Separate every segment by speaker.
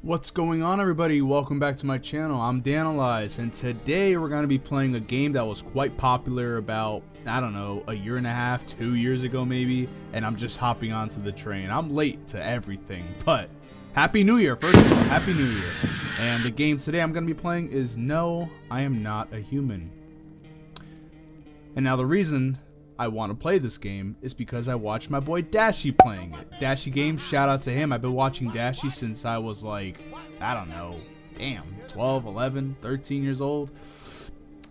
Speaker 1: What's going on, everybody? Welcome back to my channel. I'm Danolyzed, and today we're going to be playing a game that was quite popular about, I don't know, a year and a half, 2 years ago maybe, and I'm just hopping onto the train. I'm late to everything, but Happy New Year, first of all, Happy New Year. And the game today I'm going to be playing is No, I Am Not a Human. And now the reason I want to play this game is because I watched my boy Dashy playing it. Dashy Games, shout out to him. I've been watching Dashy since I was like, I don't know, 12, 11, 13 years old.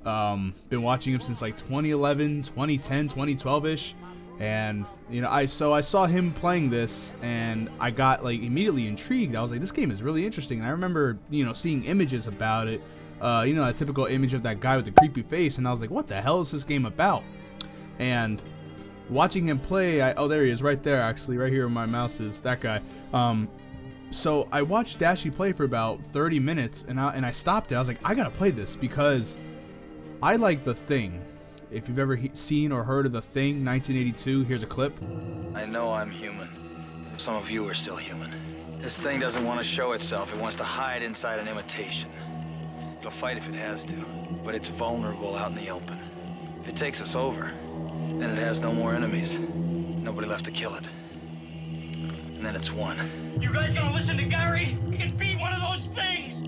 Speaker 1: Been watching him since like 2011, 2010, 2012-ish. And, you know, I saw him playing this and I got like immediately intrigued. I was like, this game is really interesting. And I remember, you know, seeing images about it. You know, that typical image of that guy with the creepy face. And I was like, what the hell is this game about? And watching him play, oh, there he is, right there, actually, right here where my mouse is, that guy. So I watched Dashy play for about 30 minutes, and I stopped it. I was like, I gotta play this because I like The Thing. If you've ever seen or heard of The Thing, 1982, here's a clip.
Speaker 2: I know I'm human. Some of you are still human. This thing doesn't want to show itself. It wants to hide inside an imitation. It'll fight if it has to, but it's vulnerable out in the open. If it takes us over, then it has no more enemies. Nobody left to kill it. And then it's won.
Speaker 3: You guys gonna listen to Gary? He can be one of those things!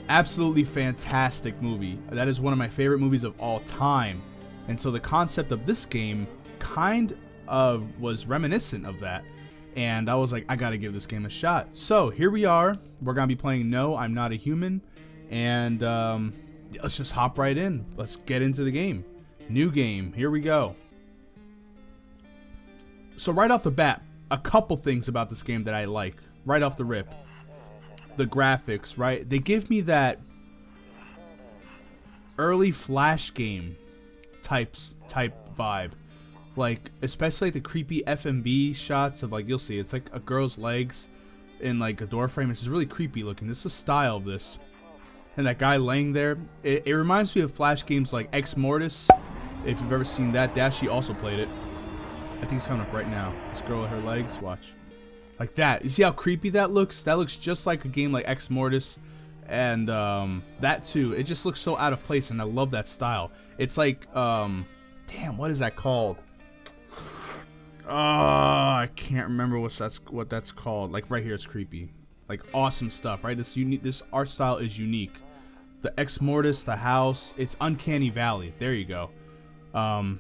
Speaker 1: Absolutely fantastic movie. That is one of my favorite movies of all time. And so the concept of this game kind of was reminiscent of that. And I was like, I gotta give this game a shot. So here we are. We're gonna be playing No, I'm Not a Human. And let's just hop right in. Let's get into the game. New game. Here we go. So right off the bat, a couple things about this game that I like. Right off the rip. The graphics, right? They give me that early Flash game type vibe. Like, especially like the creepy FMV shots of, like, you'll see, it's like a girl's legs in like a door frame. It's really creepy looking. This is the style of this. And that guy laying there, it reminds me of Flash games like Ex Mortis. If you've ever seen that, Dashy also played it. I think it's coming up right now. This girl with her legs, watch. Like that. You see how creepy that looks? That looks just like a game like Ex Mortis. And that too. It just looks so out of place, and I love that style. It's like, damn, what is that called? I can't remember what that's called. Like right here, it's creepy. Like awesome stuff, right? This art style is unique. The Ex Mortis, the house, it's Uncanny Valley. There you go. I'm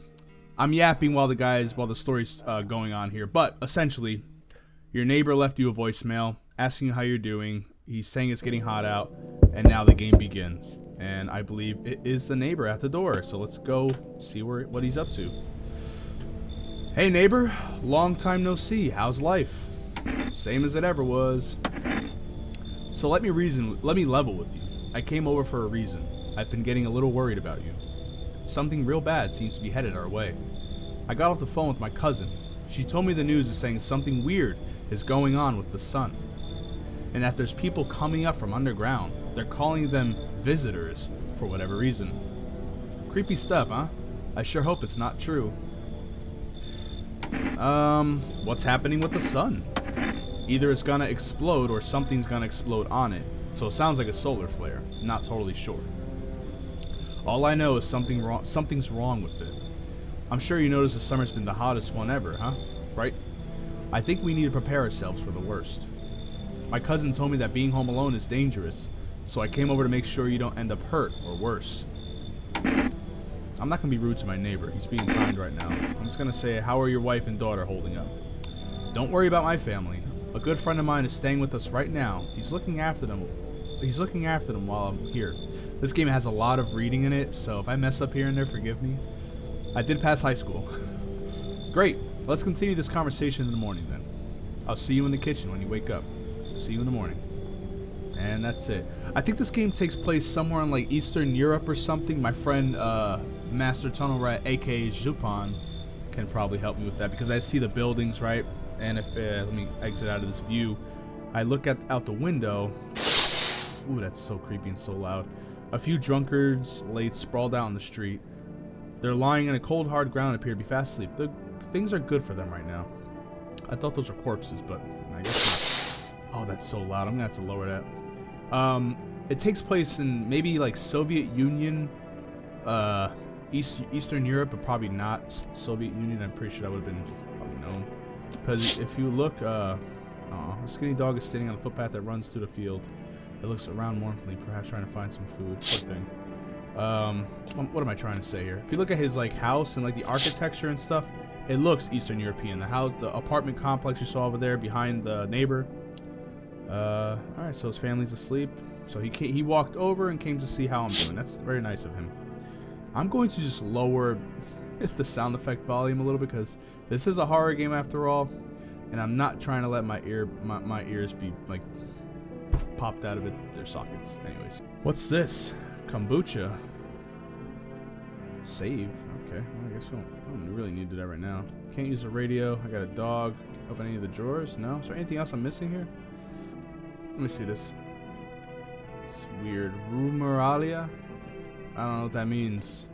Speaker 1: yapping while the story's going on here, but essentially, your neighbor left you a voicemail asking you how you're doing. He's saying it's getting hot out, and now the game begins. And I believe it is the neighbor at the door. So let's go see what he's up to. Hey neighbor, long time no see. How's life? Same as it ever was. So let me level with you. I came over for a reason. I've been getting a little worried about you. Something real bad seems to be headed our way. I got off the phone with my cousin. She told me the news is saying something weird is going on with the sun. And that there's people coming up from underground. They're calling them visitors for whatever reason. Creepy stuff, huh? I sure hope it's not true. What's happening with the sun? Either it's gonna explode or something's gonna explode on it. So it sounds like a solar flare. Not totally sure. All I know is something's wrong with it. I'm sure you noticed the summer's been the hottest one ever, huh? Right? I think we need to prepare ourselves for the worst. My cousin told me that being home alone is dangerous, so I came over to make sure you don't end up hurt or worse. I'm not gonna be rude to my neighbor. He's being kind right now. I'm just gonna say, how are your wife and daughter holding up? Don't worry about my family. A good friend of mine is staying with us right now. He's looking after them while I'm here. This game has a lot of reading in it, so if I mess up here and there, forgive me. I did pass high school. Great. Let's continue this conversation in the morning then. I'll see you in the kitchen when you wake up. See you in the morning. And that's it. I think this game takes place somewhere in like Eastern Europe or something. My friend Master Tunnel Rat, aka Zupan, can probably help me with that because I see the buildings, right? And if let me exit out of this view, I look out the window. Ooh, that's so creepy and so loud. A few drunkards laid sprawled out on the street. They're lying in a cold, hard ground and appear to be fast asleep. Things are good for them right now. I thought those were corpses, but I guess not. Oh, that's so loud. I'm gonna have to lower that. It takes place in maybe like Soviet Union, Eastern Europe, but probably not Soviet Union. I'm pretty sure that would have been probably known. Because if you look, a skinny dog is standing on a footpath that runs through the field. It looks around mournfully, perhaps trying to find some food. Poor thing. What am I trying to say here? If you look at his like house and like the architecture and stuff, it looks Eastern European. The house, the apartment complex you saw over there behind the neighbor. All right, so his family's asleep. So he walked over and came to see how I'm doing. That's very nice of him. I'm going to just lower the sound effect volume a little because this is a horror game after all, and I'm not trying to let my ears be like popped out of their sockets. Anyways, what's this? Kombucha. Save. Okay, well, I guess we don't really need to do that right now. Can't use the radio. I got a dog. Open any of the drawers? No. Is there anything else I'm missing here? Let me see this. It's weird. Rumeralia? I don't know what that means.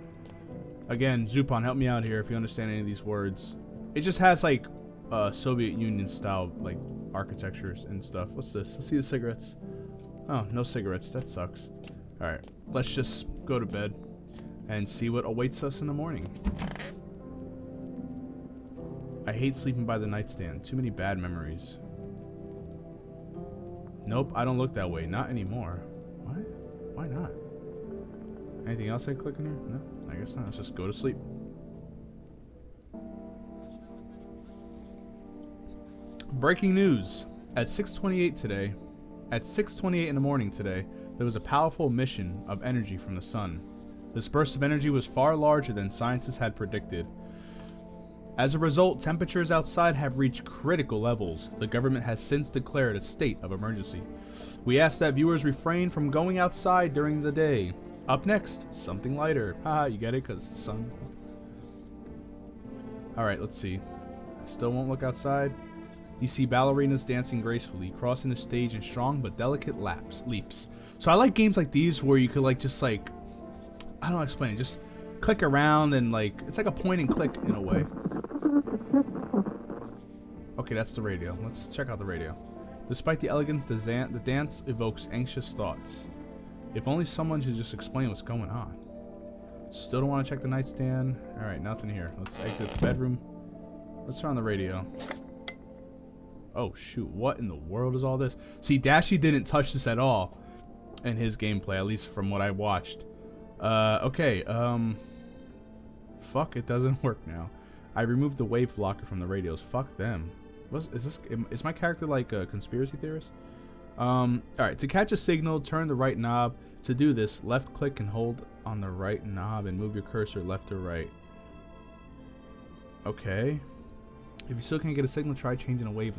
Speaker 1: Again, Zupon, help me out here if you understand any of these words. It just has like Soviet Union style like architectures and stuff. What's this? Let's see the cigarettes. Oh, no cigarettes. That sucks. Alright, let's just go to bed and see what awaits us in the morning. I hate sleeping by the nightstand. Too many bad memories. Nope, I don't look that way. Not anymore. What? Why not? Anything else I click in here? No, I guess not. Let's just go to sleep. Breaking news. At 6:28 today, at 6:28 in the morning today, there was a powerful emission of energy from the sun. This burst of energy was far larger than scientists had predicted. As a result, temperatures outside have reached critical levels. The government has since declared a state of emergency. We ask that viewers refrain from going outside during the day. Up next, something lighter. Haha, you get it? Because sun. Alright, let's see. I still won't look outside. You see ballerinas dancing gracefully, crossing the stage in strong but delicate leaps. So I like games like these where you could like just like, I don't know, explain it. Just click around and like, it's like a point and click in a way. Okay, that's the radio. Let's check out the radio. Despite the elegance, the dance evokes anxious thoughts. If only someone should just explain what's going on. Still don't want to check the nightstand. Alright, nothing here. Let's exit the bedroom. Let's turn on the radio. Oh shoot, what in the world is all this? See, Dashi didn't touch this at all in his gameplay, at least from what I watched. Okay, fuck, it doesn't work now. I removed the wave blocker from the radios. Fuck them. Is my character like a conspiracy theorist? Alright, to catch a signal, turn the right knob. To do this, left click and hold on the right knob and move your cursor left or right. Okay. If you still can't get a signal, try changing a wave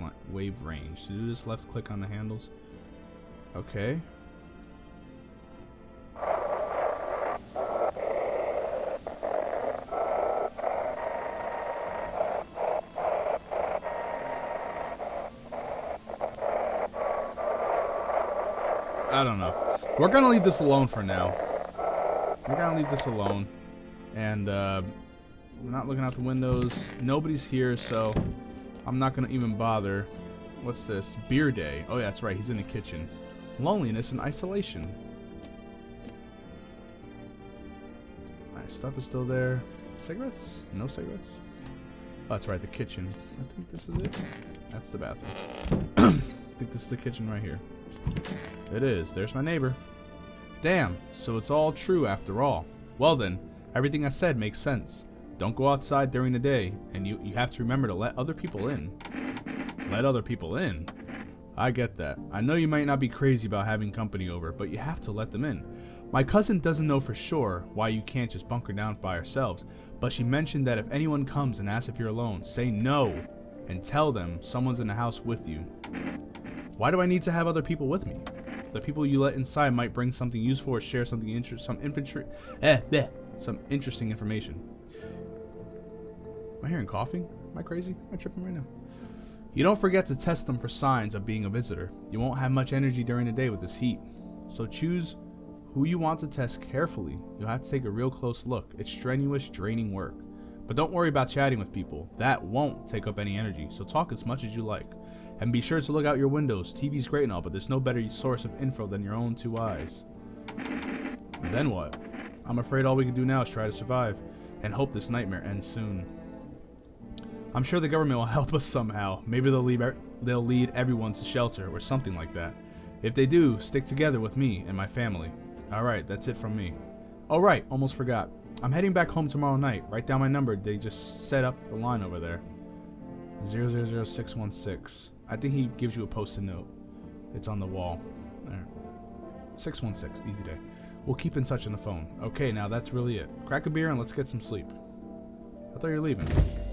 Speaker 1: range. To do this, left click on the handles. Okay. I don't know. We're gonna leave this alone for now. We're gonna leave this alone. And we're not looking out the windows. Nobody's here, so I'm not gonna even bother. What's this? Beer day. Oh yeah, that's right. He's in the kitchen. Loneliness and isolation. My stuff is still there. Cigarettes? No cigarettes. Oh, that's right. The kitchen. I think this is it. That's the bathroom. I think this is the kitchen right here. It is. There's my neighbor. Damn, so it's all true after all. Well then, everything I said makes sense. Don't go outside during the day, and you have to remember to let other people in. Let other people in? I get that. I know you might not be crazy about having company over, but you have to let them in. My cousin doesn't know for sure why you can't just bunker down by ourselves, but she mentioned that if anyone comes and asks if you're alone, say no, and tell them someone's in the house with you. Why do I need to have other people with me? The people you let inside might bring something useful or share something some interesting information. Am I hearing coughing? Am I crazy? Am I tripping right now? You don't forget to test them for signs of being a visitor. You won't have much energy during the day with this heat. So choose who you want to test carefully. You'll have to take a real close look. It's strenuous, draining work. But don't worry about chatting with people. That won't take up any energy, so talk as much as you like. And be sure to look out your windows. TV's great and all, but there's no better source of info than your own two eyes. And then what? I'm afraid all we can do now is try to survive, and hope this nightmare ends soon. I'm sure the government will help us somehow. Maybe they'll lead everyone to shelter, or something like that. If they do, stick together with me and my family. Alright, that's it from me. Oh right, almost forgot. I'm heading back home tomorrow night. Write down my number. They just set up the line over there. 000616. I think he gives you a post-it note. It's on the wall. There. 616. Easy day. We'll keep in touch on the phone. Okay, now that's really it. Crack a beer and let's get some sleep. I thought you were leaving.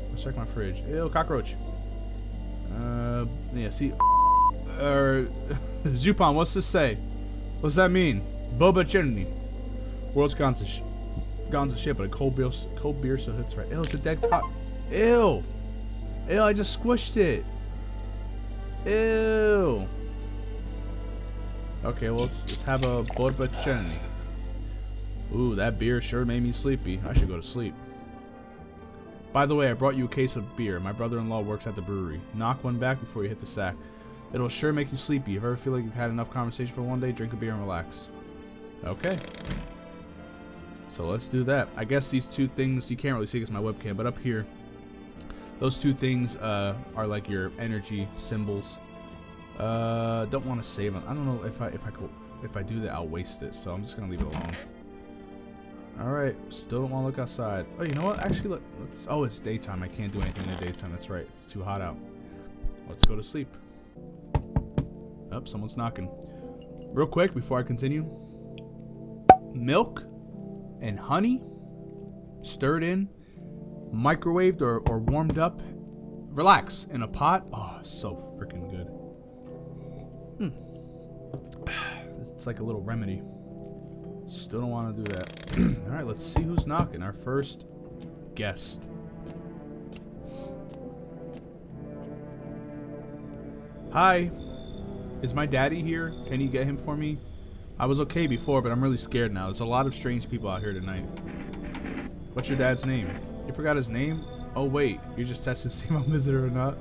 Speaker 1: Let's check my fridge. Ew, cockroach. Yeah, see. Zupon, what's this say? What's that mean? Boba Chitney. World's gone to shit, but a cold beer still hits right. Ew, it's a dead cock. Ew. Ew, I just squished it. Ew. Okay, well, let's have a Boba Chitney. Ooh, that beer sure made me sleepy. I should go to sleep. By the way, I brought you a case of beer. My brother-in-law works at the brewery. Knock one back before you hit the sack. It'll sure make you sleepy. If you ever feel like you've had enough conversation for one day, drink a beer and relax. Okay. So let's do that. I guess these two things, you can't really see because my webcam, but up here, those two things are like your energy symbols. Don't want to save them. I don't know if I do that, I'll waste it. So I'm just gonna leave it alone. All right. Still don't want to look outside. Oh, you know what? Actually, let's. Oh, it's daytime. I can't do anything in the daytime. That's right. It's too hot out. Let's go to sleep. Oh, someone's knocking. Real quick before I continue. Milk and honey stirred in, microwaved or warmed up. Relax in a pot. Oh, so freaking good. It's like a little remedy. Still don't want to do that. All right, let's see who's knocking. Our first guest. Hi. Is my daddy here? Can you get him for me? I was okay before, but I'm really scared now. There's a lot of strange people out here tonight. What's your dad's name? You forgot his name? Oh wait, you're just testing to see if I'm a visitor or not?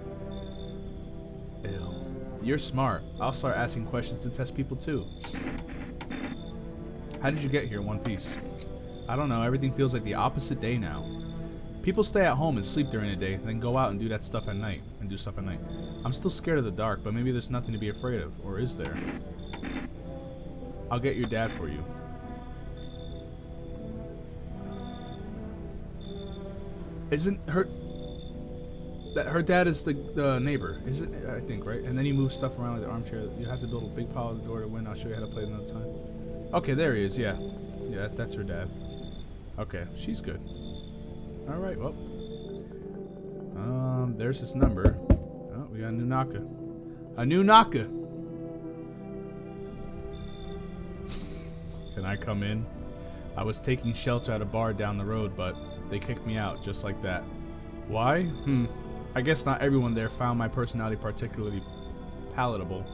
Speaker 1: Ew. You're smart. I'll start asking questions to test people too. How did you get here in one piece? I don't know, everything feels like the opposite day now. People stay at home and sleep during the day, then go out and do stuff at night. I'm still scared of the dark, but maybe there's nothing to be afraid of, or is there? I'll get your dad for you. Isn't her dad is the neighbor, is it? I think, right? And then you move stuff around like the armchair. You have to build a big pile of the door to win. I'll show you how to play another time. Okay, there he is. Yeah, that's her dad. Okay, she's good. All right, well, there's his number. Oh, we got a new knocker. A new knocker. Can I come in? I was taking shelter at a bar down the road, but they kicked me out just like that. Why? I guess not everyone there found my personality particularly palatable.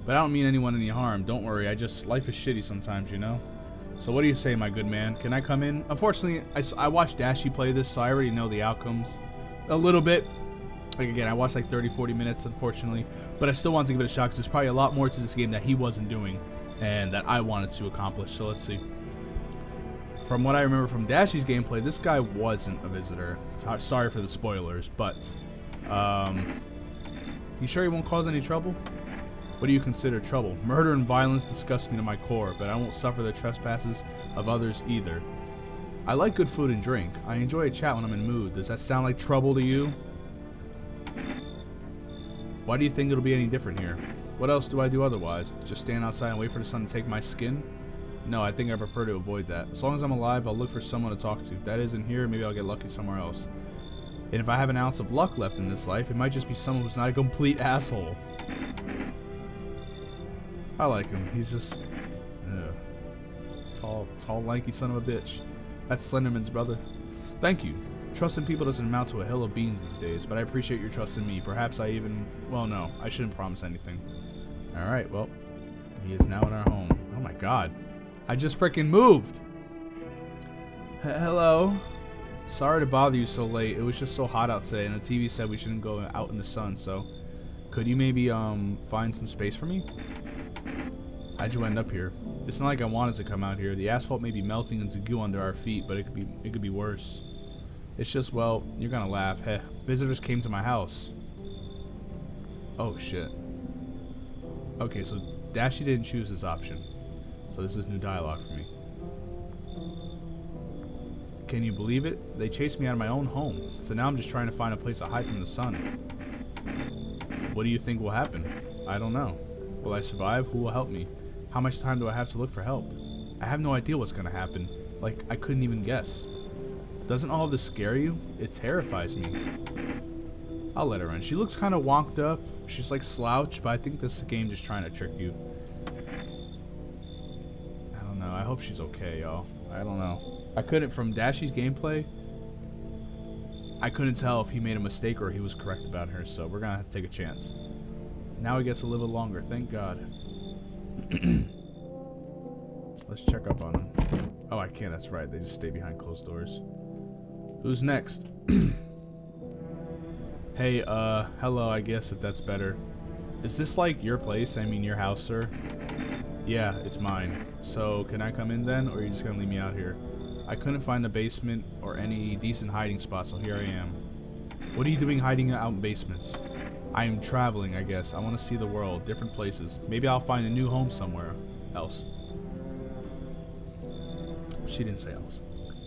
Speaker 1: But I don't mean anyone any harm. Don't worry, life is shitty sometimes, you know? So what do you say, my good man? Can I come in? Unfortunately, I watched Dashi play this, so I already know the outcomes a little bit. Like, again, I watched like 30-40 minutes, unfortunately. But I still want to give it a shot because there's probably a lot more to this game that he wasn't doing and that I wanted to accomplish. So let's see. From what I remember from Dashi's gameplay, this guy wasn't a visitor. Sorry for the spoilers, but you sure he won't cause any trouble? What do you consider trouble? Murder and violence disgust me to my core, but I won't suffer the trespasses of others either. I like good food and drink. I enjoy a chat when I'm in mood. Does that sound like trouble to you? Why do you think it'll be any different here? What else do I do otherwise? Just stand outside and wait for the sun to take my skin? No, I think I prefer to avoid that. As long as I'm alive, I'll look for someone to talk to. If that isn't here, maybe I'll get lucky somewhere else. And if I have an ounce of luck left in this life, it might just be someone who's not a complete asshole. I like him. He's just tall, lanky son of a bitch. That's Slenderman's brother. Thank you. Trusting people doesn't amount to a hill of beans these days, but I appreciate your trust in me. Perhaps I even... Well, no. I shouldn't promise anything. Alright, well. He is now in our home. Oh my god. I just freaking moved. Hello. Sorry to bother you so late. It was just so hot out today, and the TV said we shouldn't go out in the sun. So, could you maybe find some space for me? How'd you end up here? It's not like I wanted to come out here. The asphalt may be melting into goo under our feet, but it could be worse. It's just, well, you're gonna laugh. Heh. Visitors came to my house. Oh shit. Okay, so Dashy didn't choose this option. So this is new dialogue for me. Can you believe it? They chased me out of my own home. So now I'm just trying to find a place to hide from the sun. What do you think will happen? I don't know. Will I survive? Who will help me? How much time do I have to look for help? I have no idea what's gonna happen. Like, I couldn't even guess. Doesn't all of this scare you? It terrifies me. I'll let her in. She looks kind of wonked up. She's like slouched, but I think this game just trying to trick you. I don't know. I hope she's okay, y'all. I don't know. I couldn't, from Dashy's gameplay, I couldn't tell if he made a mistake or he was correct about her, so we're gonna have to take a chance. Now he gets a little longer, thank God. Let's check up on him. Oh, I can't, that's right. They just stay behind closed doors. Who's next? Hey, hello, I guess, if that's better. Is this like your place? I mean, your house, sir? Yeah, it's mine. So, can I come in then, or are you just gonna leave me out here? I couldn't find the basement or any decent hiding spot, so here I am. What are you doing hiding out in basements? I am traveling, I guess. I want to see the world, different places. Maybe I'll find a new home somewhere else. She didn't say else.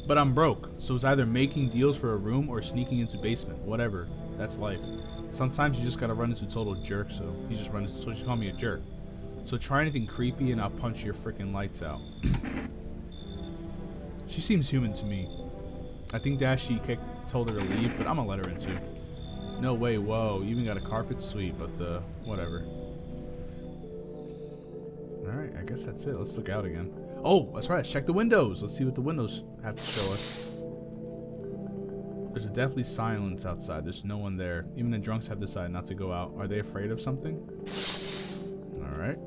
Speaker 1: But I'm broke, so it's either making deals for a room or sneaking into basement. Whatever. That's life. Sometimes you just gotta run into total jerk, so she called me a jerk. So try anything creepy and I'll punch your freaking lights out. She seems human to me. I think Dashy told her to leave, but I'm gonna let her in too. No way, whoa, you even got a carpet? Sweet, but whatever. Alright, I guess that's it. Let's look out again. Oh, that's right, let's check the windows. Let's see what the windows have to show us. There's a deathly silence outside. There's no one there. Even the drunks have decided not to go out. Are they afraid of something? Alright.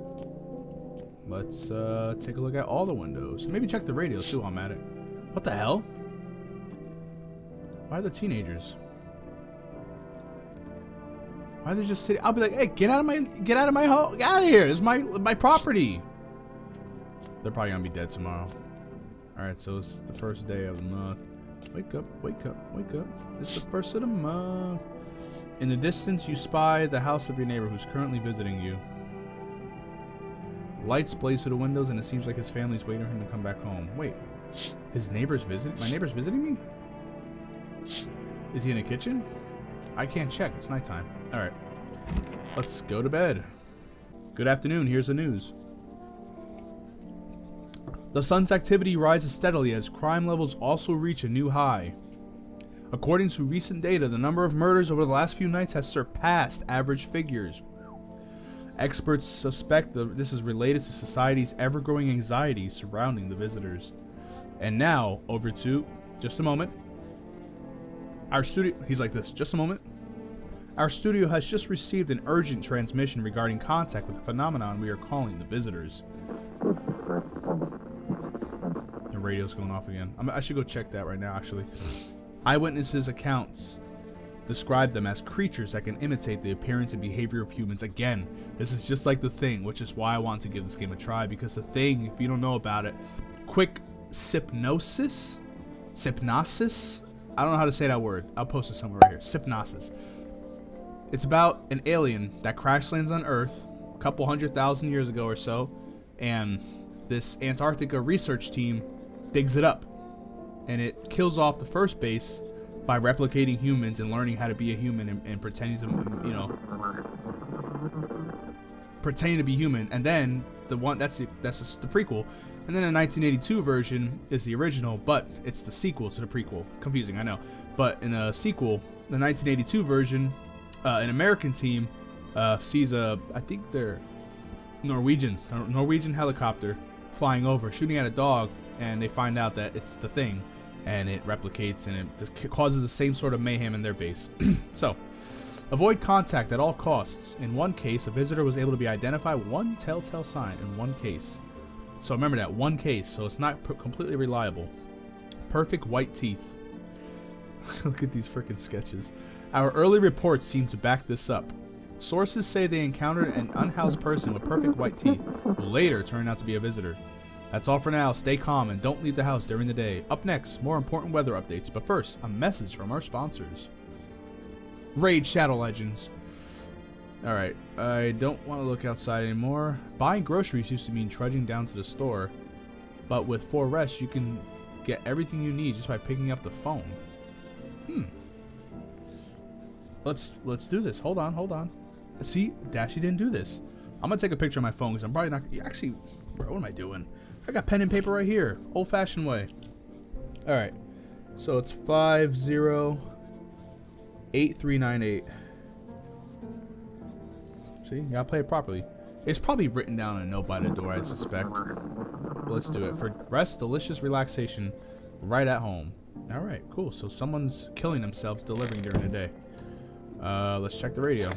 Speaker 1: Let's take a look at all the windows. Maybe check the radio too while I'm at it. What the hell? Why are there teenagers? Why are they just sitting? I'll be like, hey, get out of my home, get out of here. It's my property. They're probably gonna be dead tomorrow. Alright, so it's the first day of the month. Wake up, wake up, wake up. It's the first of the month. In the distance, you spy the house of your neighbor who's currently visiting you. Lights blaze through the windows, and it seems like his family's waiting for him to come back home. Wait, his neighbor's visiting? My neighbor's visiting me? Is he in the kitchen? I can't check. It's nighttime. Alright. Let's go to bed. Good afternoon. Here's the news. The sun's activity rises steadily as crime levels also reach a new high. According to recent data, the number of murders over the last few nights has surpassed average figures. Experts suspect that this is related to society's ever-growing anxiety surrounding the visitors. And now, over to, just a moment. Our studio, he's like this, just a moment. Our studio has just received an urgent transmission regarding contact with the phenomenon we are calling the visitors. The radio's going off again. I should go check that right now, actually. Eyewitnesses' accounts describe them as creatures that can imitate the appearance and behavior of humans. Again, this is just like The Thing, which is why I want to give this game a try, because The Thing, if you don't know about it, quick hypnosis? I don't know how to say that word. I'll post it somewhere right here. Hypnosis. It's about an alien that crash lands on Earth a couple 100,000 years ago or so, and this Antarctica research team digs it up, and it kills off the first base by replicating humans and learning how to be a human and pretending to, you know, pretending to be human. And then the one that's just the prequel, and then the 1982 version is the original, but it's the sequel to the prequel. Confusing, I know. But in a sequel, the 1982 version, an American team sees I think they're Norwegian helicopter flying over, shooting at a dog, and they find out that it's the Thing, and it replicates, and it causes the same sort of mayhem in their base. So, avoid contact at all costs. In one case, a visitor was able to be identified with one telltale sign. In one case, So remember that, one case, so it's not completely reliable. Perfect white teeth. Look at these freaking sketches. Our early reports seem to back this up. Sources say they encountered an unhoused person with perfect white teeth, who later turned out to be a visitor. That's all for now. Stay calm and don't leave the house during the day. Up next, more important weather updates, but first, a message from our sponsors. Raid Shadow Legends. Alright, I don't want to look outside anymore. Buying groceries used to mean trudging down to the store, but with 4 rests, you can get everything you need just by picking up the phone. Let's do this. Hold on. See, Dashy didn't do this. I'm gonna take a picture of my phone because I'm probably not. Actually, bro, what am I doing? I got pen and paper right here, old-fashioned way. All right, so it's 508398. See, you gotta play it properly. It's probably written down on a note by the door, I suspect. But let's do it for rest, delicious relaxation, right at home. All right, cool. So someone's killing themselves delivering during the day. Let's check the radio.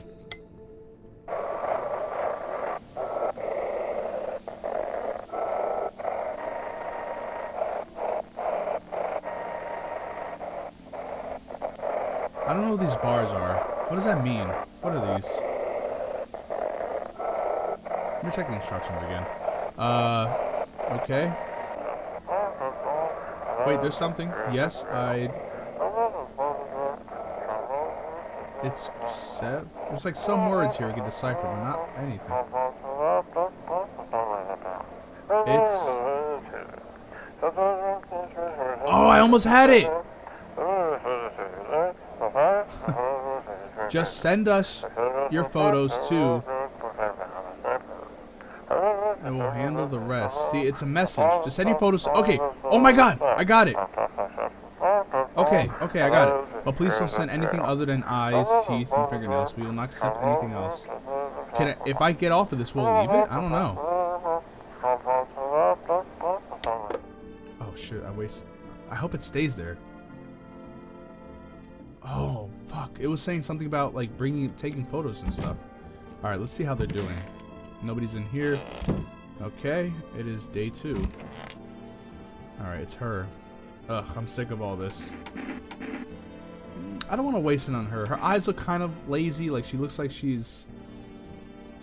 Speaker 1: I don't know what these bars are. What does that mean? What are these? Let me check the instructions again. Okay. Wait, there's something. Yes, it's set. There's like some words here we can decipher, but not anything. It's... Oh, I almost had it! Just send us your photos too, and we'll handle the rest. See, it's a message. Just send your photos. Okay. Oh my God, I got it. Okay, I got it. But please don't send anything other than eyes, teeth, and fingernails. We will not accept anything else. If I get off of this, we'll leave it? I don't know. Oh shit, I hope it stays there. Oh, fuck. It was saying something about, like, taking photos and stuff. Alright, let's see how they're doing. Nobody's in here. Okay, it is day 2. Alright, it's her. Ugh, I'm sick of all this. I don't want to waste it on her. Her eyes look kind of lazy, like she looks like she's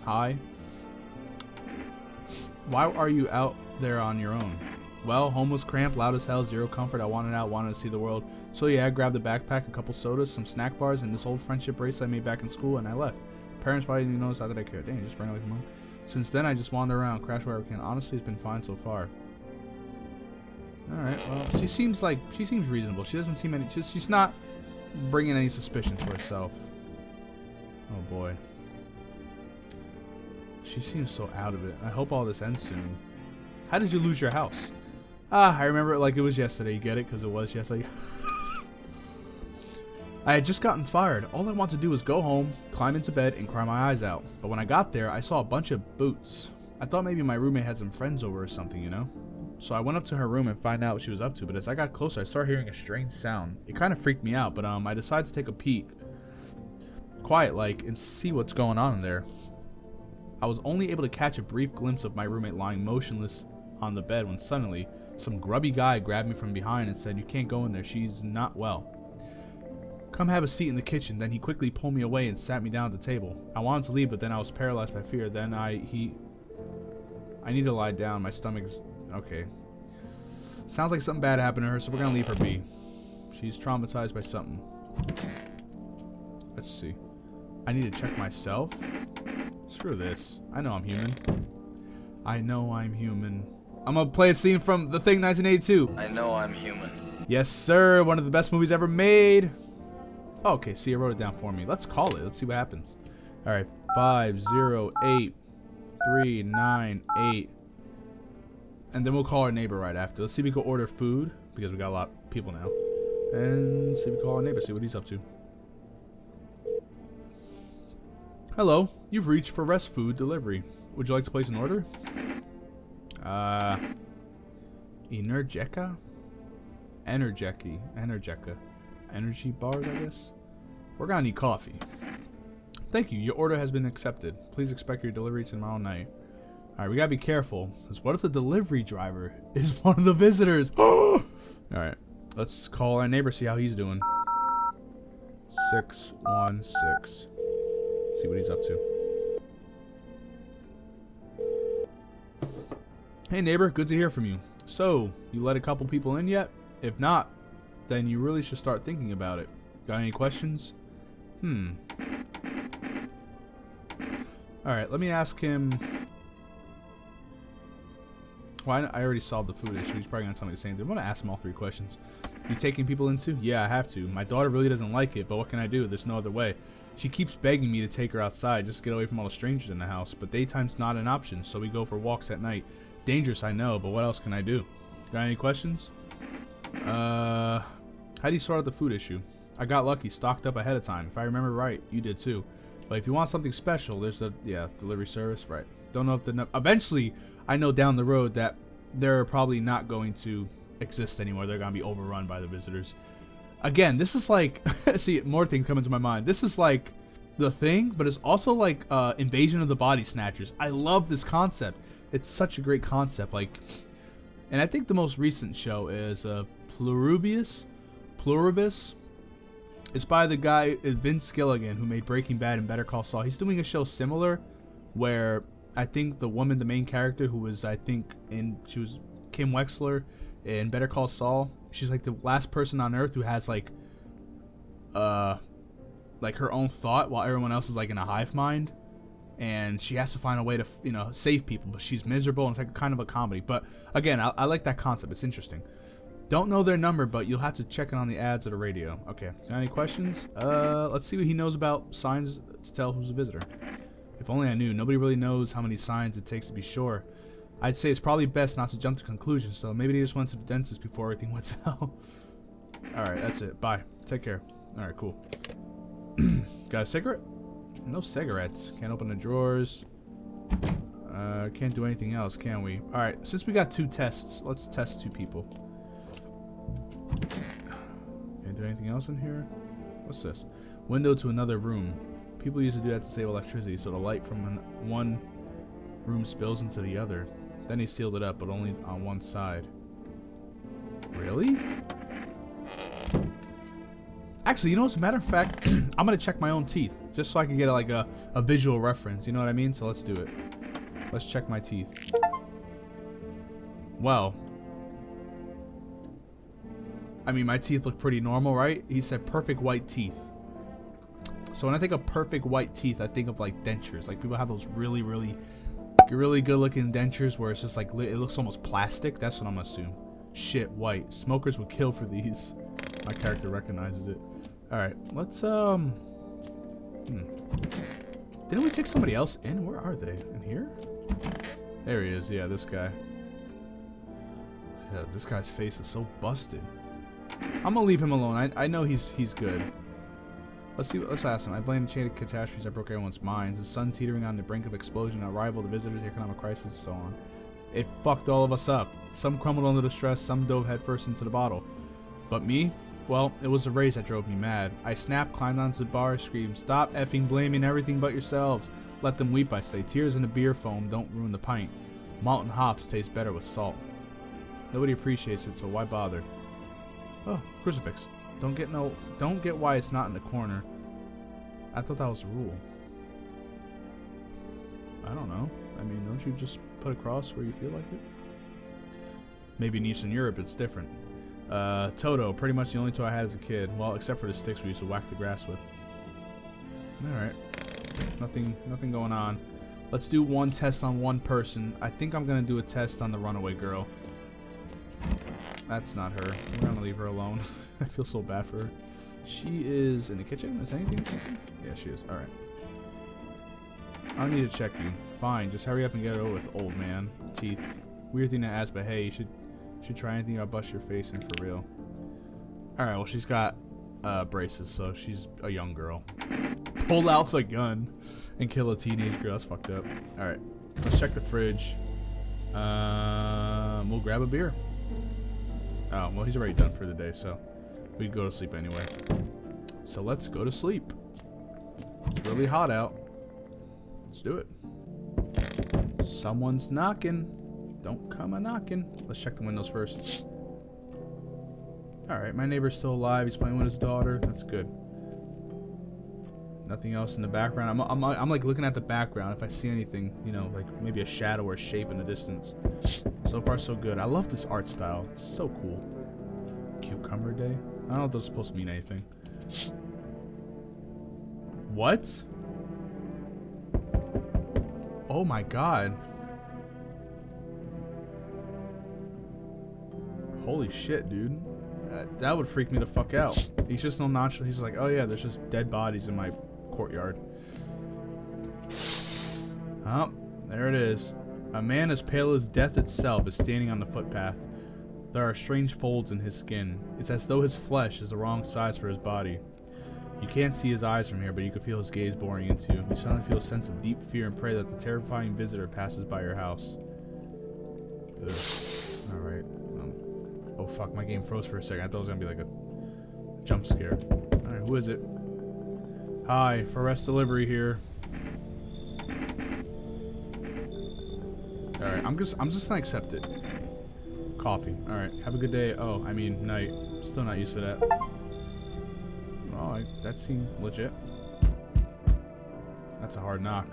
Speaker 1: high. Why are you out there on your own? Well, home was cramped, loud as hell, zero comfort. I wanted out, wanted to see the world. So yeah, I grabbed a backpack, a couple sodas, some snack bars, and this old friendship bracelet I made back in school, and I left. Parents probably didn't notice that I cared. Dang, just bring it like a mom. Since then, I just wander around, crash wherever I can. Honestly, it's been fine so far. Alright, well, she seems reasonable. She doesn't seem she's not bringing any suspicion to herself. Oh boy. She seems so out of it. I hope all this ends soon. How did you lose your house? Ah, I remember it like it was yesterday. You get it? Because it was yesterday. I had just gotten fired. All I wanted to do was go home, climb into bed, and cry my eyes out. But when I got there, I saw a bunch of boots. I thought maybe my roommate had some friends over or something, you know? So I went up to her room and find out what she was up to. But as I got closer, I started hearing a strange sound. It kind of freaked me out, but I decided to take a peek, quiet-like, and see what's going on in there. I was only able to catch a brief glimpse of my roommate lying motionless on the bed when suddenly some grubby guy grabbed me from behind and said, "You can't go in there, she's not well. Come have a seat in the kitchen." Then he quickly pulled me away and sat me down at the table. I wanted to leave, but then I was paralyzed by fear. Then I need to lie down. My stomach's okay. Sounds like something bad happened to her, so we're gonna leave her be. She's traumatized by something. Let's see. I need to check myself. Screw this. I know I'm human. I know I'm human. I'm gonna play a scene from The Thing 1982.
Speaker 2: I know I'm human.
Speaker 1: Yes, sir. One of the best movies ever made. Okay, see, I wrote it down for me. Let's call it. Let's see what happens. All right, 508398, and then we'll call our neighbor right after. Let's see if we can order food because we got a lot of people now, and see if we call our neighbor, see what he's up to. Hello, you've reached for Rest Food Delivery. Would you like to place an order? Energeca? Energeca. Energy bars, I guess? We're gonna need coffee. Thank you, your order has been accepted. Please expect your delivery tomorrow night. Alright, we gotta be careful. Because what if the delivery driver is one of the visitors? Alright, let's call our neighbor, see how he's doing. 616. See what he's up to. Hey neighbor, good to hear from you. So, you let a couple people in yet? If not, then you really should start thinking about it. Got any questions? Alright, let me ask him. Well, I already solved the food issue. He's probably going to tell me the same thing. I'm going to ask him all 3 questions. You taking people in too? Yeah, I have to. My daughter really doesn't like it, but what can I do? There's no other way. She keeps begging me to take her outside, just to get away from all the strangers in the house, but daytime's not an option, so we go for walks at night. Dangerous, I know, but what else can I do? Got any questions? How do you sort out the food issue? I got lucky, stocked up ahead of time. If I remember right, you did too. But if you want something special, there's a, delivery service, right. Don't know if eventually, I know down the road that they're probably not going to exist anymore. They're going to be overrun by the visitors. Again, this is like, see, more things come into my mind. This is like The Thing, but it's also like Invasion of the Body Snatchers. I love this concept. It's such a great concept. Like, and I think the most recent show is Pluribus. It's by the guy Vince Gilligan who made Breaking Bad and Better Call Saul. He's doing a show similar where I think the woman, the main character, who was she was Kim Wexler in Better Call Saul. She's like the last person on Earth who has like her own thought while everyone else is like in a hive mind, and she has to find a way to save people, but she's miserable, and it's like kind of a comedy. But again, I like that concept. It's interesting. Don't know their number, but you'll have to check it on the ads or the radio. Okay, got any questions? Let's see what he knows about signs to tell who's a visitor. If only I knew. Nobody really knows how many signs it takes to be sure. I'd say it's probably best not to jump to conclusions, so maybe they just went to the dentist before everything went south. Alright, that's it. Bye. Take care. Alright, cool. Got a cigarette? No cigarettes. Can't open the drawers. Can't do anything else, can we? Alright, since we got 2 tests, let's test 2 people. Can't do anything else in here? What's this? Window to another room. People used to do that to save electricity, so the light from one room spills into the other. Then he sealed it up, but only on one side. Really? Actually, you know, as a matter of fact, I'm gonna check my own teeth, just so I can get like a visual reference, you know what I mean? So let's do it. Let's check my teeth. Well, I mean, my teeth look pretty normal, right? He said perfect white teeth. So when I think of perfect white teeth, I think of like dentures. Like people have those really good looking dentures where it's just like, it looks almost plastic. That's what I'm gonna assume. Shit, white. Smokers would kill for these. My character recognizes it. Alright, let's, Didn't we take somebody else in? Where are they? In here? There he is. Yeah, this guy. Yeah, this guy's face is so busted. I'm gonna leave him alone. I know he's good. Let's ask him. I blame the chain of catastrophes that broke everyone's minds. The sun teetering on the brink of explosion, arrival of the visitors, the economic crisis, and so on. It fucked all of us up. Some crumbled under the stress, some dove headfirst into the bottle. But me? Well, it was the rage that drove me mad. I snapped, climbed onto the bar, screamed, "Stop effing blaming everything but yourselves. Let them weep," I say. Tears in the beer foam don't ruin the pint. Malt and hops taste better with salt. Nobody appreciates it, so why bother? Oh, crucifix. Don't get why it's not in the corner. I thought that was the rule. I don't know. I mean, don't you just put a cross where you feel like it? Maybe in Eastern Europe it's different. Toto, pretty much the only toy I had as a kid. Well, except for the sticks we used to whack the grass with. Alright. Nothing going on. Let's do one test on one person. I think I'm gonna do a test on the runaway girl. That's not her. We're gonna leave her alone. I feel so bad for her. She is in the kitchen. Is anything in the kitchen? Yeah, she is. Alright. I don't need to check you. Fine, just hurry up and get it over with, old man. Teeth. Weird thing to ask, but hey, you should try anything. I'll bust your face in for real. Alright, well, she's got braces, so she's a young girl. Pull out the gun and kill a teenage girl. That's fucked up. Alright, let's check the fridge. We'll grab a beer. Oh, well, he's already done for the day, so we can go to sleep anyway. So let's go to sleep. It's really hot out. Let's do it. Someone's knocking. Don't come a knocking. Let's check the windows first. Alright, my neighbor's still alive. He's playing with his daughter. That's good. Nothing else in the background. I'm like looking at the background if I see anything, you know, like maybe a shadow or a shape in the distance. So far so good. I love this art style. It's so cool. Cucumber Day? I don't know if those are supposed to mean anything. What? Oh my god. Holy shit, dude. That would freak me the fuck out. He's just no nonchalant. He's like, oh yeah, there's just dead bodies in my courtyard. Oh, there it is. A man as pale as death itself is standing on the footpath. There are strange folds in his skin. It's as though his flesh is the wrong size for his body. You can't see his eyes from here, but you can feel his gaze boring into you. You suddenly feel a sense of deep fear and pray that the terrifying visitor passes by your house. Alright. Oh fuck, my game froze for a second. I thought it was gonna be like a jump scare. Alright, who is it? Hi, for rest delivery here. Alright, I'm just gonna accept it. Coffee. Alright, have a good day. Oh, I mean night. Still not used to that. Oh, that seemed legit. That's a hard knock.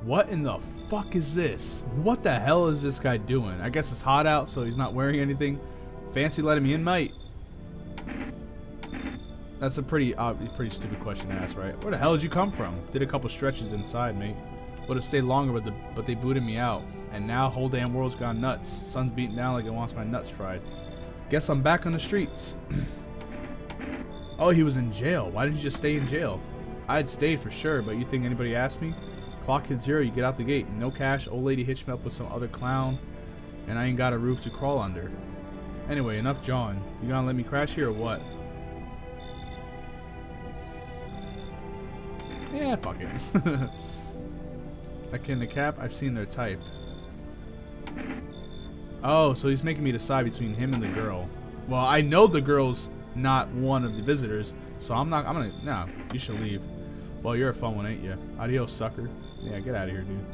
Speaker 1: What in the fuck is this? What the hell is this guy doing? I guess it's hot out, so he's not wearing anything. Fancy letting me in, mate? That's a pretty stupid question to ask, right? Where the hell did you come from? Did a couple stretches inside, mate. Would have stayed longer, but they booted me out. And now whole damn world's gone nuts. Sun's beating down like it wants my nuts fried. Guess I'm back on the streets. Oh, he was in jail. Why didn't you just stay in jail? I'd stayed for sure, but you think anybody asked me? Clock hit 0, you get out the gate. No cash, old lady hitched me up with some other clown, and I ain't got a roof to crawl under. Anyway, enough jawing. You gonna let me crash here or what? Yeah, fuck it. That kid in the cap, I've seen their type. Oh, so he's making me decide between him and the girl. Well, I know the girl's not one of the visitors, so no, you should leave. Well, you're a fun one, ain't you? Adios, sucker. Yeah, get out of here, dude.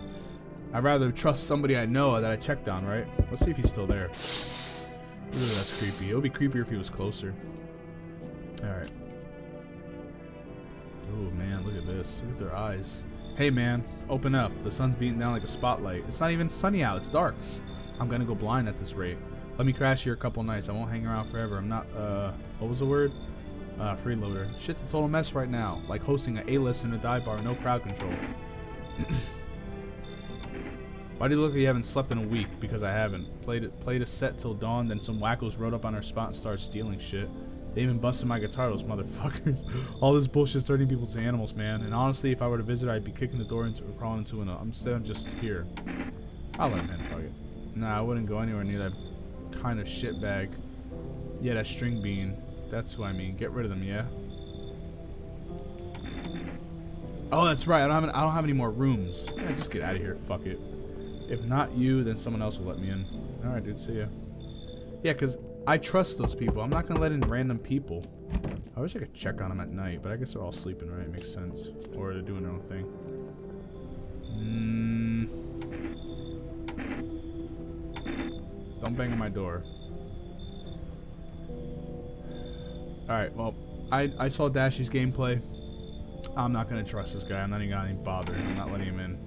Speaker 1: I'd rather trust somebody I know that I checked on, right? Let's see if he's still there. Ooh, that's creepy. It would be creepier if he was closer. Alright. Oh, man, look at this. Look at their eyes. Hey, man, open up. The sun's beating down like a spotlight. It's not even sunny out. It's dark. I'm gonna go blind at this rate. Let me crash here a couple nights. I won't hang around forever. I'm not, what was the word? Freeloader. Shit's a total mess right now. Like hosting an A-list in a dive bar, no crowd control. Why do you look like you haven't slept in a week? Because I haven't. Played a set till dawn, then some wackos rode up on our spot and started stealing shit. They even busted my guitar, those motherfuckers. All this bullshit's turning people to animals, man. And honestly, if I were to visit, I'd be kicking the door into or crawling into it. Instead, I'm just here. I'll let him in, fuck it. Nah, I wouldn't go anywhere near that kind of shit bag. Yeah, that string bean. That's who I mean. Get rid of them, yeah? Oh, that's right. I don't have any more rooms. Yeah, just get out of here. Fuck it. If not you, then someone else will let me in. Alright, dude. See ya. Yeah, because I trust those people. I'm not going to let in random people. I wish I could check on them at night, but I guess they're all sleeping, right? Makes sense. Or they're doing their own thing. Don't bang on my door. Alright, well, I saw Dashy's gameplay. I'm not going to trust this guy. I'm not even going to bother. I'm not letting him in.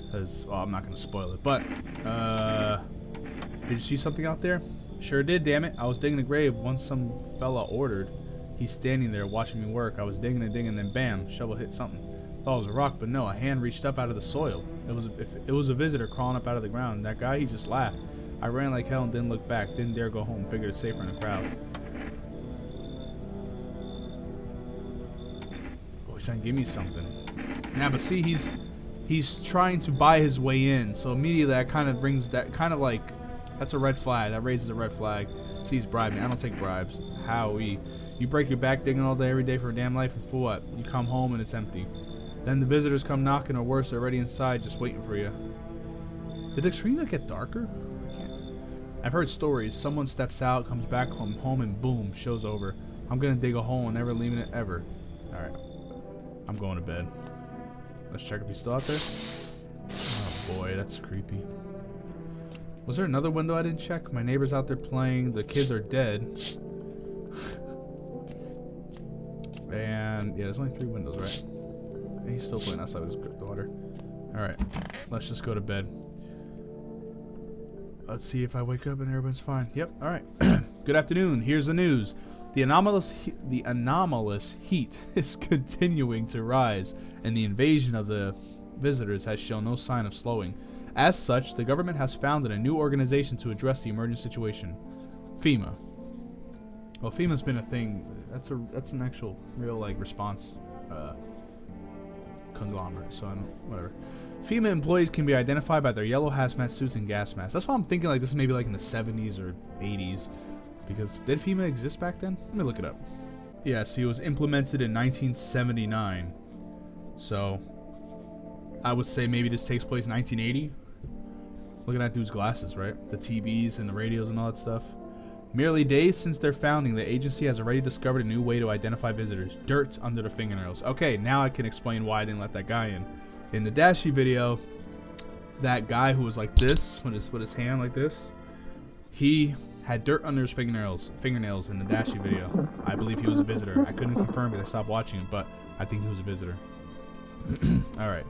Speaker 1: Because, well, I'm not going to spoil it. But, did you see something out there? Sure did, damn it. I was digging a grave once some fella ordered. He's standing there watching me work. I was digging and digging, then bam, shovel hit something. Thought it was a rock, but no, a hand reached up out of the soil. It was a visitor crawling up out of the ground. That guy, he just laughed. I ran like hell and didn't look back. Didn't dare go home. Figured it's safer in the crowd. Oh, he's trying to give me something. Nah, but see, he's trying to buy his way in. So immediately that kind of brings that kind of like, that's a red flag. That raises a red flag. See, he's bribing. I don't take bribes. Howie. You break your back digging all day, every day for a damn life, and for what? You come home and it's empty. Then the visitors come knocking, or worse, they're already inside just waiting for you. Did the screen not get darker? I can't. I've heard stories. Someone steps out, comes back home, and boom, show's over. I'm gonna dig a hole and never leaving it ever. Alright. I'm going to bed. Let's check if he's still out there. Oh boy, that's creepy. Was there another window I didn't check? My neighbor's out there playing. The kids are dead. And yeah, there's only 3 windows, right? And he's still playing outside with his daughter. Alright, let's just go to bed. Let's see if I wake up and everyone's fine. Yep, alright. Good afternoon. Here's the news. The anomalous heat is continuing to rise, and the invasion of the visitors has shown no sign of slowing. As such, the government has founded a new organization to address the emergent situation. FEMA. Well, FEMA's been a thing. That's an actual real like response conglomerate. So whatever. FEMA employees can be identified by their yellow hazmat suits and gas masks. That's why I'm thinking like this may be like in the 70s or 80s. Because did FEMA exist back then? Let me look it up. Yeah, see, it was implemented in 1979. So I would say maybe this takes place in 1980. Look at that dude's glasses, right? The TVs and the radios and all that stuff. Merely days since their founding, the agency has already discovered a new way to identify visitors. Dirt under the fingernails. Okay, now I can explain why I didn't let that guy in. In the Dashi video, that guy who was like this, with his hand like this, he had dirt under his fingernails in the Dashi video. I believe he was a visitor. I couldn't confirm because I stopped watching it, but I think he was a visitor. Alright.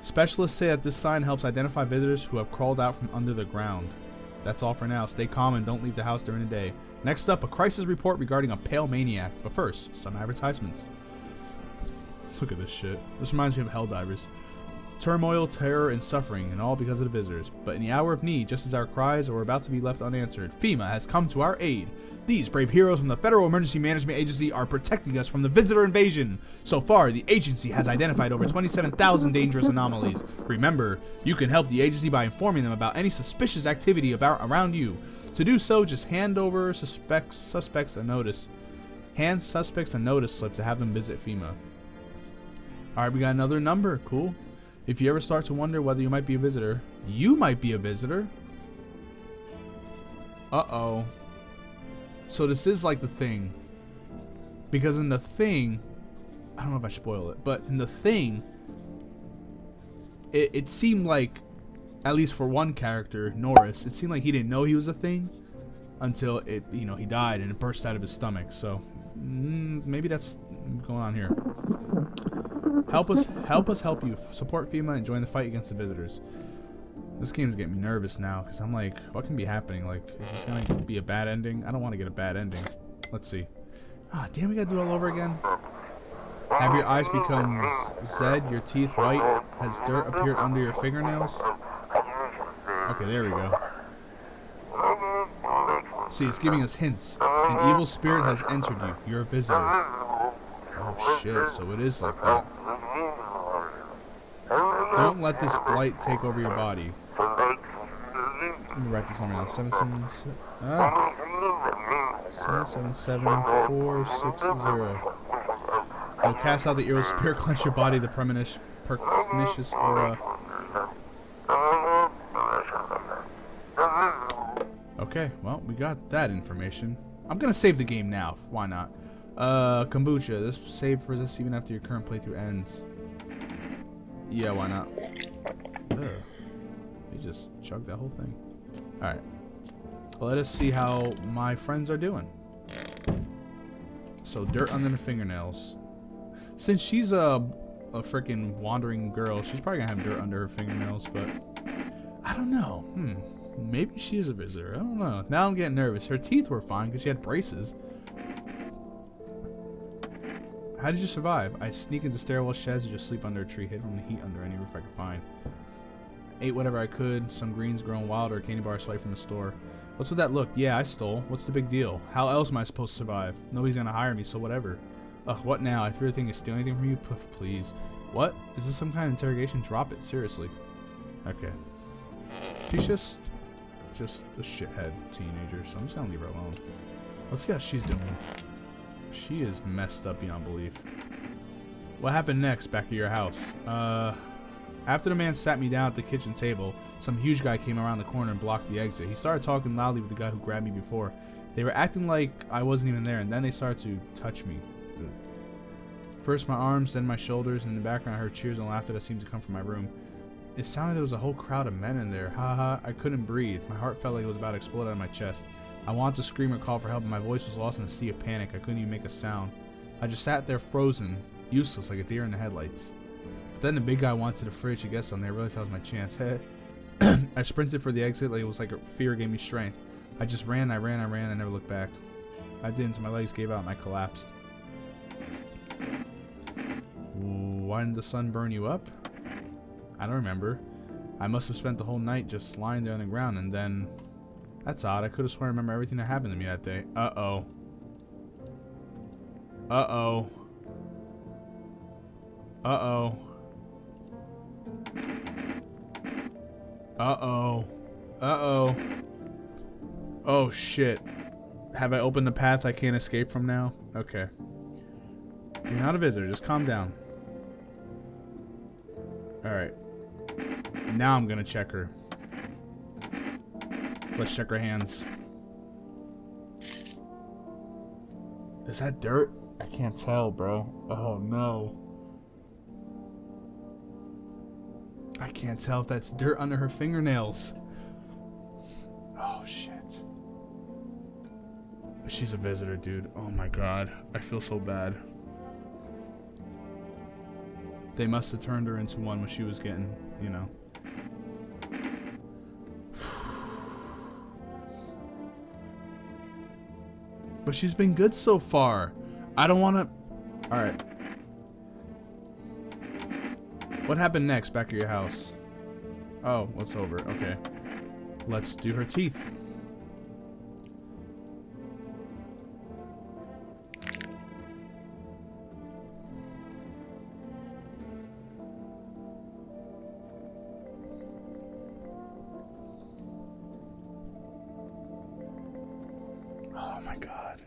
Speaker 1: Specialists say that this sign helps identify visitors who have crawled out from under the ground. That's all for now. Stay calm and don't leave the house during the day. Next up, a crisis report regarding a pale maniac. But first, some advertisements. Look at this shit. This reminds me of Helldivers. Turmoil, terror, and suffering, and all because of the visitors. But in the hour of need, just as our cries are about to be left unanswered, FEMA has come to our aid. These brave heroes from the Federal Emergency Management Agency are protecting us from the visitor invasion. So far, the agency has identified over 27,000 dangerous anomalies. Remember, you can help the agency by informing them about any suspicious activity around you. To do so, just hand suspects a notice. Hand suspects a notice slip to have them visit FEMA. Alright, we got another number. Cool. If you ever start to wonder whether you might be a visitor, you might be a visitor. Uh-oh. So this is like the Thing. Because in the Thing, I don't know if I spoil it, but in the Thing, it seemed like, at least for one character, Norris, it seemed like he didn't know he was a thing until he died and it burst out of his stomach. So maybe that's going on here. Help us help you. Support FEMA and join the fight against the visitors. This game's getting me nervous now because I'm like, what can be happening? Like, is this gonna be a bad ending? I don't want to get a bad ending. Let's see. Ah, damn, we gotta do it all over again. Have your eyes become zed, your teeth white? Has dirt appeared under your fingernails? Okay, there we go. See, it's giving us hints. An evil spirit has entered you. You're a visitor. Oh shit, so it is like that. Don't let this blight take over your body. Let me write this on now. 777460. You'll cast out the evil spirit, clench your body, the pernicious aura. Okay, well, we got that information. I'm gonna save the game now. Why not? Kombucha. This save resists even after your current playthrough ends. Yeah, why not? Ugh. He just chugged that whole thing. Alright. Well, let us see how my friends are doing. So, dirt under the fingernails. Since she's a freaking wandering girl, she's probably gonna have dirt under her fingernails, but I don't know. Maybe she is a visitor. I don't know. Now I'm getting nervous. Her teeth were fine because she had braces. How did you survive? I sneak into stairwell sheds or just sleep under a tree, hid from the heat under any roof I could find. Ate whatever I could, some greens growing wild or a candy bar swiped from the store. What's with that look? Yeah, I stole. What's the big deal? How else am I supposed to survive? Nobody's gonna hire me, so whatever. Ugh, what now? I fear the thing is steal anything from you? Poof, please. What? Is this some kind of interrogation? Drop it, seriously. Okay. She's just a shithead teenager, so I'm just gonna leave her alone. Let's see how she's doing. She is messed up beyond belief. What happened next back at your house? After the man sat me down at the kitchen table, some huge guy came around the corner and blocked the exit. He started talking loudly with the guy who grabbed me before. They were acting like I wasn't even there, and then they started to touch me. First my arms, then my shoulders. In the background I heard cheers and laughter that seemed to come from my room. It sounded like there was a whole crowd of men in there. Haha, I couldn't breathe. My heart felt like it was about to explode out of my chest. I wanted to scream or call for help, but my voice was lost in a sea of panic. I couldn't even make a sound. I just sat there frozen, useless like a deer in the headlights. But then the big guy went to the fridge to get something. I realized that was my chance. I sprinted for the exit like it was like fear gave me strength. I just ran, I never looked back. I didn't until my legs gave out and I collapsed. Why didn't the sun burn you up? I don't remember. I must have spent the whole night just lying there on the ground, and then... That's odd. I could have sworn I remember everything that happened to me that day. Uh-oh. Uh-oh. Uh-oh. Uh-oh. Uh-oh. Oh, shit. Have I opened the path I can't escape from now? Okay. You're not a visitor. Just calm down. Alright. Now I'm gonna check her. Let's check her hands. Is that dirt? I can't tell, bro. Oh, no. I can't tell if that's dirt under her fingernails. Oh, shit. She's a visitor, dude. Oh, my God. I feel so bad. They must have turned her into one when she was getting, you know. But she's been good so far. I don't want to... Alright. What happened next back at your house? Oh, what's over? Okay. Let's do her teeth. Oh my God.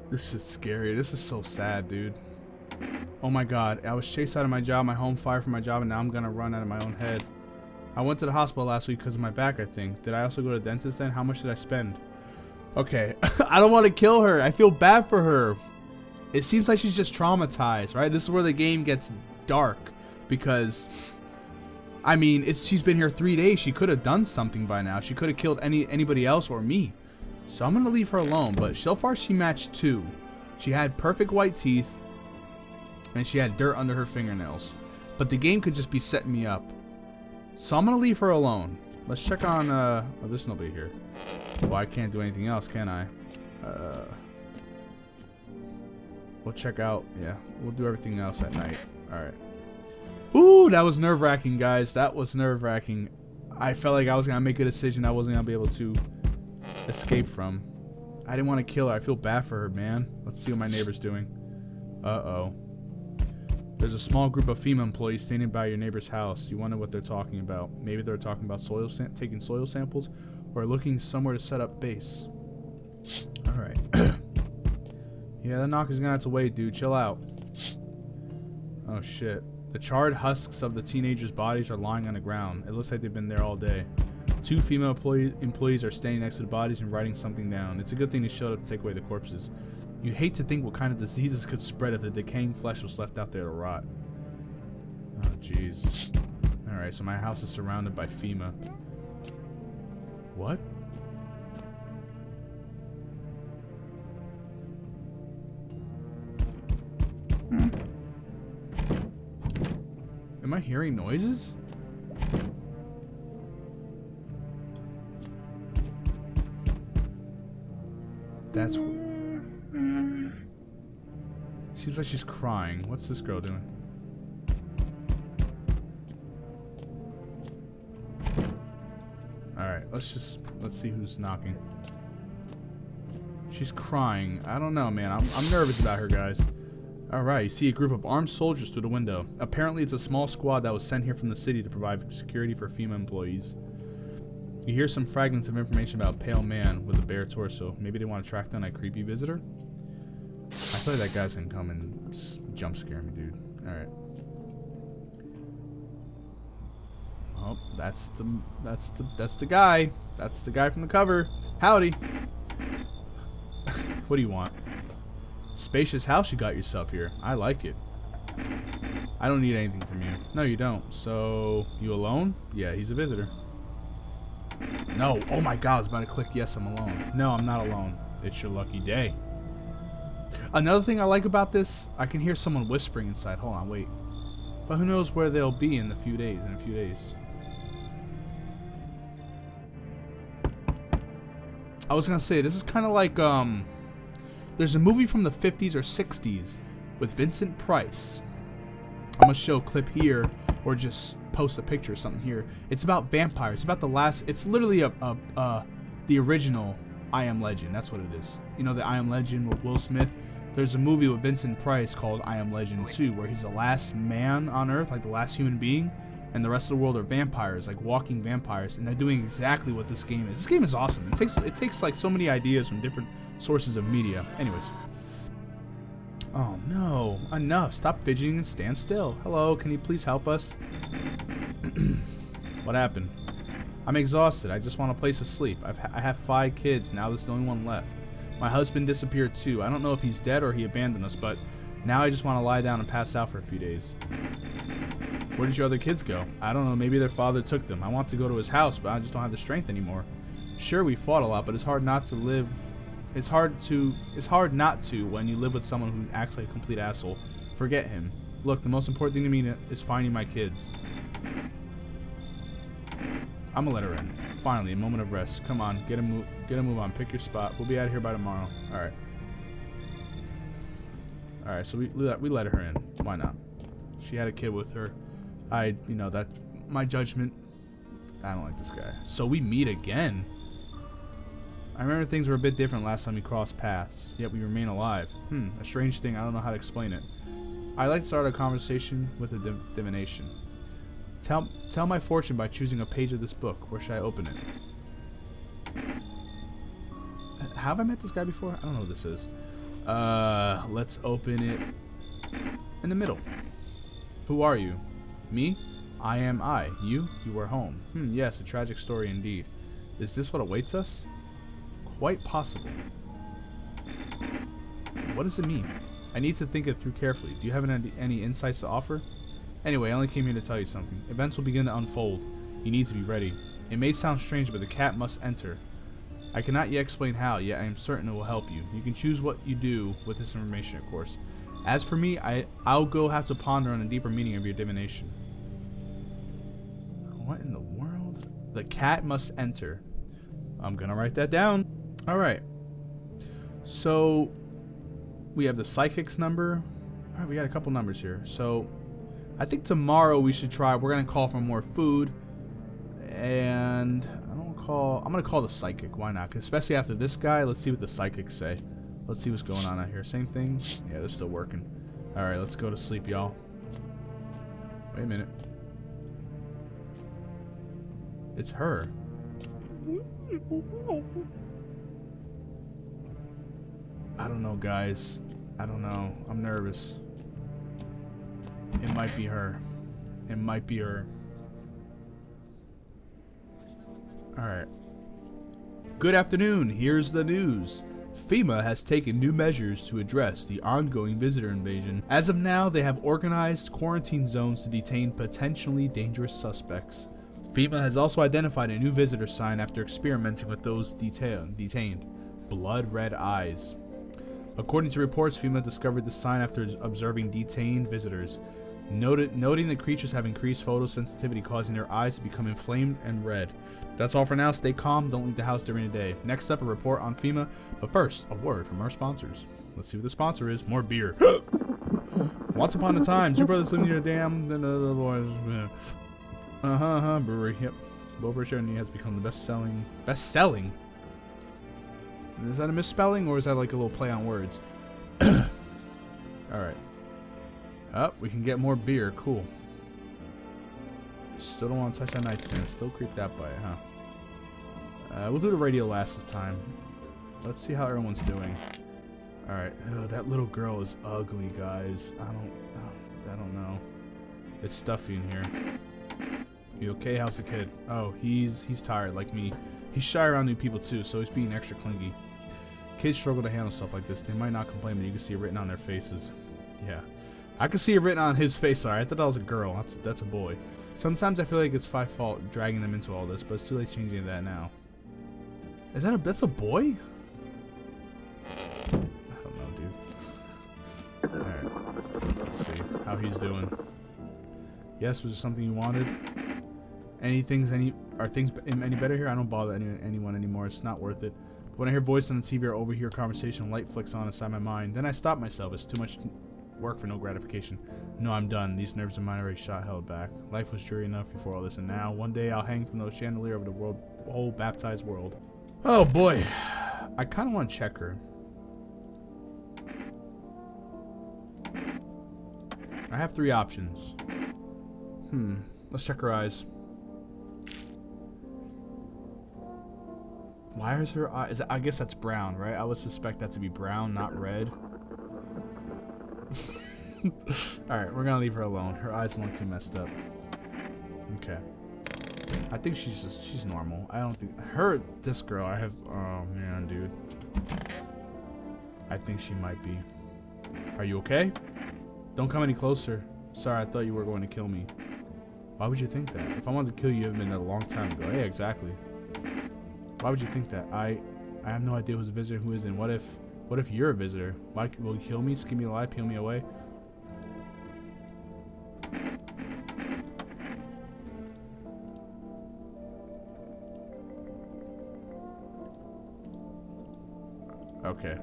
Speaker 1: This is scary. This is so sad, dude. Oh my God. I was chased out of my job, my home, fired from my job, and now I'm gonna run out of my own head. I went to the hospital last week because of my back, I think. Did I also go to the dentist then? How much did I spend? Okay. I don't want to kill her. I feel bad for her. It seems like she's just traumatized, right? This is where the game gets dark because, I mean, she's been here 3 days. She could have done something by now. She could have killed anybody else or me. So I'm gonna leave her alone. But so far she matched 2. She had perfect white teeth, and she had dirt under her fingernails. But the game could just be setting me up. So I'm gonna leave her alone. Let's check on. Oh, there's nobody here. Well, I can't do anything else, can I? We'll check out. Yeah, we'll do everything else at night. All right. Ooh, that was nerve-wracking, guys. That was nerve-wracking. I felt like I was gonna make a decision I wasn't gonna be able to escape from. I didn't want to kill her. I feel bad for her, man. Let's see what my neighbor's doing. Uh-oh. There's a small group of female employees standing by your neighbor's house. You wonder what they're talking about. Maybe they're talking about taking soil samples, or looking somewhere to set up base. All right. Yeah, that knocker's gonna have to wait, dude. Chill out. Oh shit. The charred husks of the teenagers' bodies are lying on the ground. It looks like they've been there all day. 2 female employees are standing next to the bodies and writing something down. It's a good thing they showed up to take away the corpses. You hate to think what kind of diseases could spread if the decaying flesh was left out there to rot. Oh, jeez. Alright, so my house is surrounded by FEMA. What? Am I hearing noises? That's... Seems like she's crying. What's this girl doing? Alright, let's see who's knocking. She's crying. I don't know, man. I'm nervous about her, guys. Alright, you see a group of armed soldiers through the window. Apparently it's a small squad that was sent here from the city to provide security for female employees. You hear some fragments of information about a pale man with a bare torso. Maybe they want to track down that creepy visitor? I feel like that guy's gonna come and jump scare me, dude. Alright. Oh, that's the guy. That's the guy from the cover. Howdy. What do you want? Spacious house you got yourself here. I like it. I don't need anything from you. No, you don't. So, you alone? Yeah, he's a visitor. No. Oh my god, I was about to click yes, I'm alone. No, I'm not alone. It's your lucky day. Another thing I like about this, I can hear someone whispering inside. Hold on, wait. But who knows where they'll be in a few days. I was gonna say, this is kind of like, there's a movie from the 50s or 60s with Vincent Price. I'm gonna show a clip here, or just post a picture or something here. It's about vampires. It's about the last. It's literally the original I Am Legend. That's what it is. You know the I Am Legend with Will Smith. There's a movie with Vincent Price called I Am Legend 2, where he's the last man on Earth, like the last human being, and the rest of the world are vampires, like walking vampires, and they're doing exactly what this game is. This game is awesome. It takes like so many ideas from different sources of media. Anyways. Oh no, enough. Stop fidgeting and stand still. Hello, can you please help us? What happened? I'm exhausted. I just want a place to sleep. I have 5 kids. Now this is the only one left. My husband disappeared too. I don't know if he's dead or he abandoned us, but now I just want to lie down and pass out for a few days. Where did your other kids go? I don't know. Maybe their father took them. I want to go to his house, but I just don't have the strength anymore. Sure, we fought a lot, but it's hard not to live. It's hard not to when you live with someone who acts like a complete asshole. Forget him. Look, the most important thing to me is finding my kids. I'm gonna let her in. Finally, a moment of rest. Come on, get a move on. Pick your spot. We'll be out of here by tomorrow. All right. All right. So we let her in. Why not? She had a kid with her. That my judgment. I don't like this guy. So we meet again. I remember things were a bit different last time we crossed paths, yet we remain alive. A strange thing, I don't know how to explain it. I like to start a conversation with a divination. Tell my fortune by choosing a page of this book. Where should I open it? Have I met this guy before? I don't know what this is. Let's open it in the middle. Who are you? Me? I am I. You? You are home. Yes, a tragic story indeed. Is this what awaits us? Quite possible. What does it mean? I need to think it through carefully. Do you have any insights to offer? Anyway, I only came here to tell you something. Events will begin to unfold. You need to be ready. It may sound strange, but the cat must enter. I cannot yet explain how, yet I am certain it will help you. You can choose what you do with this information, of course. As for me, I'll go have to ponder on the deeper meaning of your divination. What in the world? The cat must enter. I'm gonna write that down. Alright. So, we have the psychic's number. Alright, we got a couple numbers here. So, I think tomorrow we should try. We're gonna call for more food. And I'm gonna call the psychic. Why not? 'Cause especially after this guy, let's see what the psychics say. Let's see what's going on out here. Same thing? Yeah, they're still working. Alright, let's go to sleep, y'all. Wait a minute. It's her. I don't know, guys. I don't know. I'm nervous. It might be her. It might be her. Alright. Good afternoon. Here's the news. FEMA has taken new measures to address the ongoing visitor invasion. As of now, they have organized quarantine zones to detain potentially dangerous suspects. FEMA has also identified a new visitor sign after experimenting with those detained. Blood red eyes. According to reports, FEMA discovered the sign after observing detained visitors. Noting the creatures have increased photosensitivity, causing their eyes to become inflamed and red. That's all for now. Stay calm. Don't leave the house during the day. Next up, a report on FEMA. But first, a word from our sponsors. Let's see what the sponsor is. More beer. Once upon a time, two brothers lived near a dam. Then the boys. Brewery. Yep. Wilbur Chardonnay has become the best-selling. Best-selling? Is that a misspelling, or is that like a little play on words? Alright. Oh, we can get more beer. Cool. Still don't want to touch that nightstand. Still creeped out by it, huh? We'll do the radio last this time. Let's see how everyone's doing. Alright. Oh, that little girl is ugly, guys. I don't know. It's stuffy in here. You okay? How's the kid? Oh, he's tired like me. He's shy around new people too, so he's being extra clingy. Kids struggle to handle stuff like this. They might not complain, but you can see it written on their faces. Yeah. I can see it written on his face. Sorry, I thought that was a girl. That's a boy. Sometimes I feel like it's my fault dragging them into all this, but it's too late changing that now. Is that's a boy? I don't know, dude. Alright. Let's see how he's doing. Yes, was there something you wanted? Are things any better here? I don't bother anyone anymore. It's not worth it. But when I hear voice on the TV or overhear a conversation, light flicks on inside my mind. Then I stop myself. It's too much work for no gratification. No, I'm done. These nerves of mine already shot held back. Life was dreary enough before all this, and now one day I'll hang from the chandelier over the whole baptized world. Oh boy, I kind of want to check her. I have 3 options. Let's check her eyes. Why is her eye? I guess that's brown, right? I would suspect that to be brown, not red. Alright, we're gonna leave her alone. Her eyes look too messed up. Okay. I think she's normal. I don't think this girl I have. Oh man, dude. I think she might be. Are you okay? Don't come any closer. Sorry, I thought you were going to kill me. Why would you think that? If I wanted to kill you, it would have been a long time ago. Yeah, exactly. Why would you think that? I have no idea who's a visitor and who isn't. What if you're a visitor? Why will you kill me, skin me alive, peel me away? Okay.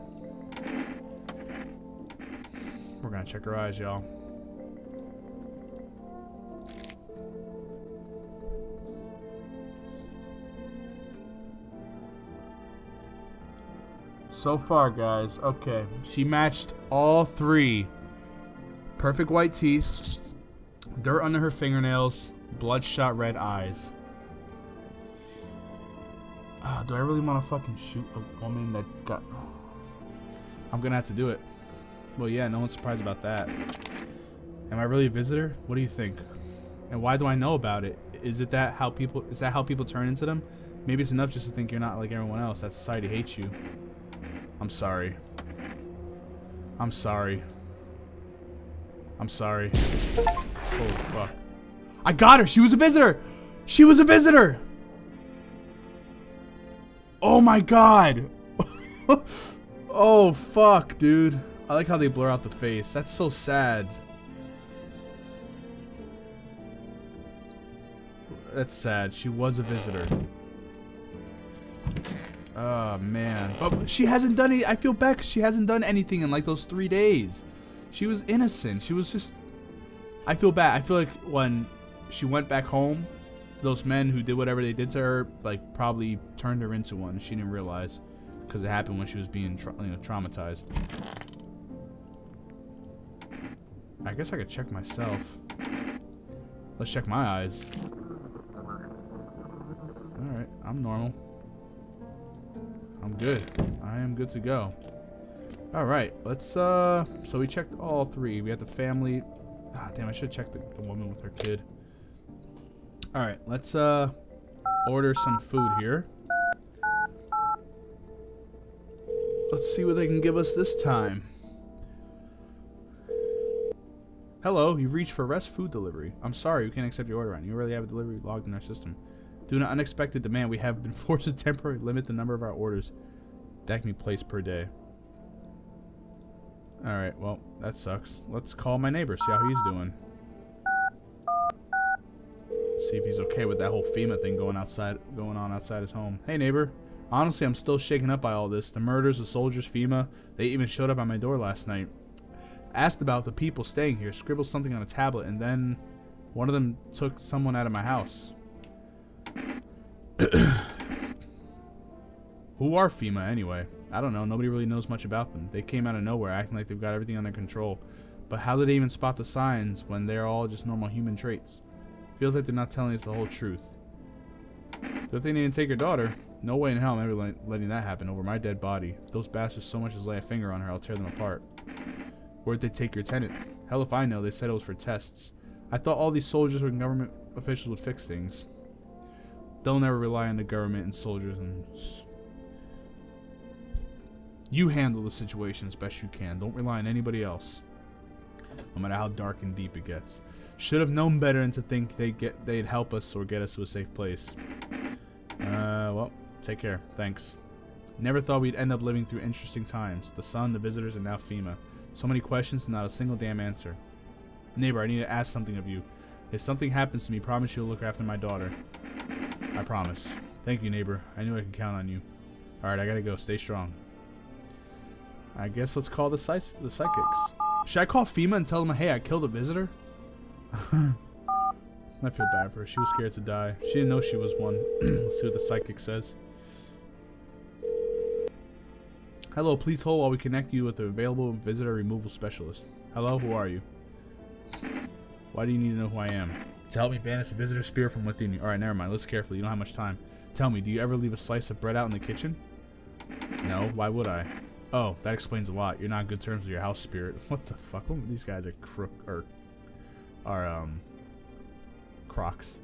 Speaker 1: We're gonna check her eyes, y'all. So far, guys, okay. She matched all 3. Perfect white teeth, dirt under her fingernails, bloodshot red eyes. Do I really want to fucking shoot a woman that got... I'm gonna have to do it. Well, yeah, no one's surprised about that. Am I really a visitor? What do you think? And why do I know about it? Is that how people turn into them? Maybe it's enough just to think you're not like everyone else. That society hates you. I'm sorry. I'm sorry. I'm sorry. Oh, fuck. I got her! She was a visitor! She was a visitor! Oh my god! Oh, fuck, dude. I like how they blur out the face. That's so sad. That's sad. She was a visitor. Oh, man. But she hasn't done any. I feel bad because she hasn't done anything in like those 3 days. She was innocent. She was just... I feel bad. I feel like when she went back home, those men who did whatever they did to her, like, probably turned her into one. She didn't realize. Because it happened when she was being traumatized. I guess I could check myself. Let's check my eyes. Alright, I'm normal. I'm good. I am good to go. Alright, let's, so we checked all 3. We had the family. Ah, damn, I should check the woman with her kid. Alright, let's, order some food here. Let's see what they can give us this time. Hello, you've reached for Rest Food Delivery. I'm sorry, we can't accept your order on. You already have a delivery logged in our system. Due to an unexpected demand, we have been forced to temporarily limit the number of our orders that can be placed per day. Alright, well, that sucks. Let's call my neighbor, see how he's doing. See if he's okay with that whole FEMA thing going on outside his home. Hey, neighbor. Honestly, I'm still shaken up by all this. The murders, the soldiers, FEMA. They even showed up at my door last night. Asked about the people staying here, scribbled something on a tablet, and then one of them took someone out of my house. Who are FEMA anyway? I don't know. Nobody really knows much about them. They came out of nowhere acting like they've got everything under control. But how did they even spot the signs when they're all just normal human traits? Feels like they're not telling us the whole truth. Good thing they didn't take your daughter. No way in hell I'm ever letting that happen over my dead body. If those bastards so much as lay a finger on her, I'll tear them apart. Where'd they take your tenant? Hell if I know. They said it was for tests. I thought all these soldiers were government officials would fix things. They'll never rely on the government and soldiers. And you handle the situation as best you can. Don't rely on anybody else, no matter how dark and deep it gets. Should have known better than to think they'd help us or get us to a safe place. Well, take care. Thanks. Never thought we'd end up living through interesting times. The sun, the visitors, and now FEMA. So many questions and not a single damn answer. Neighbor, I need to ask something of you. If something happens to me, promise you'll look after my daughter. I promise. Thank you, neighbor. I knew I could count on you. Alright, I gotta go. Stay strong. I guess let's call the psychics. Should I call FEMA and tell them, hey, I killed a visitor? I feel bad for her. She was scared to die. She didn't know she was one. Let's see what the psychic says. Hello, please hold while we connect you with the available visitor removal specialist. Hello, who are you? Why do you need to know who I am? To help me banish a visitor spirit from within you. Alright, never mind. Listen carefully. You don't have much time. Tell me, do you ever leave a slice of bread out in the kitchen? No, why would I? Oh, that explains a lot. You're not in good terms with your house spirit. What the fuck? These guys are crocs.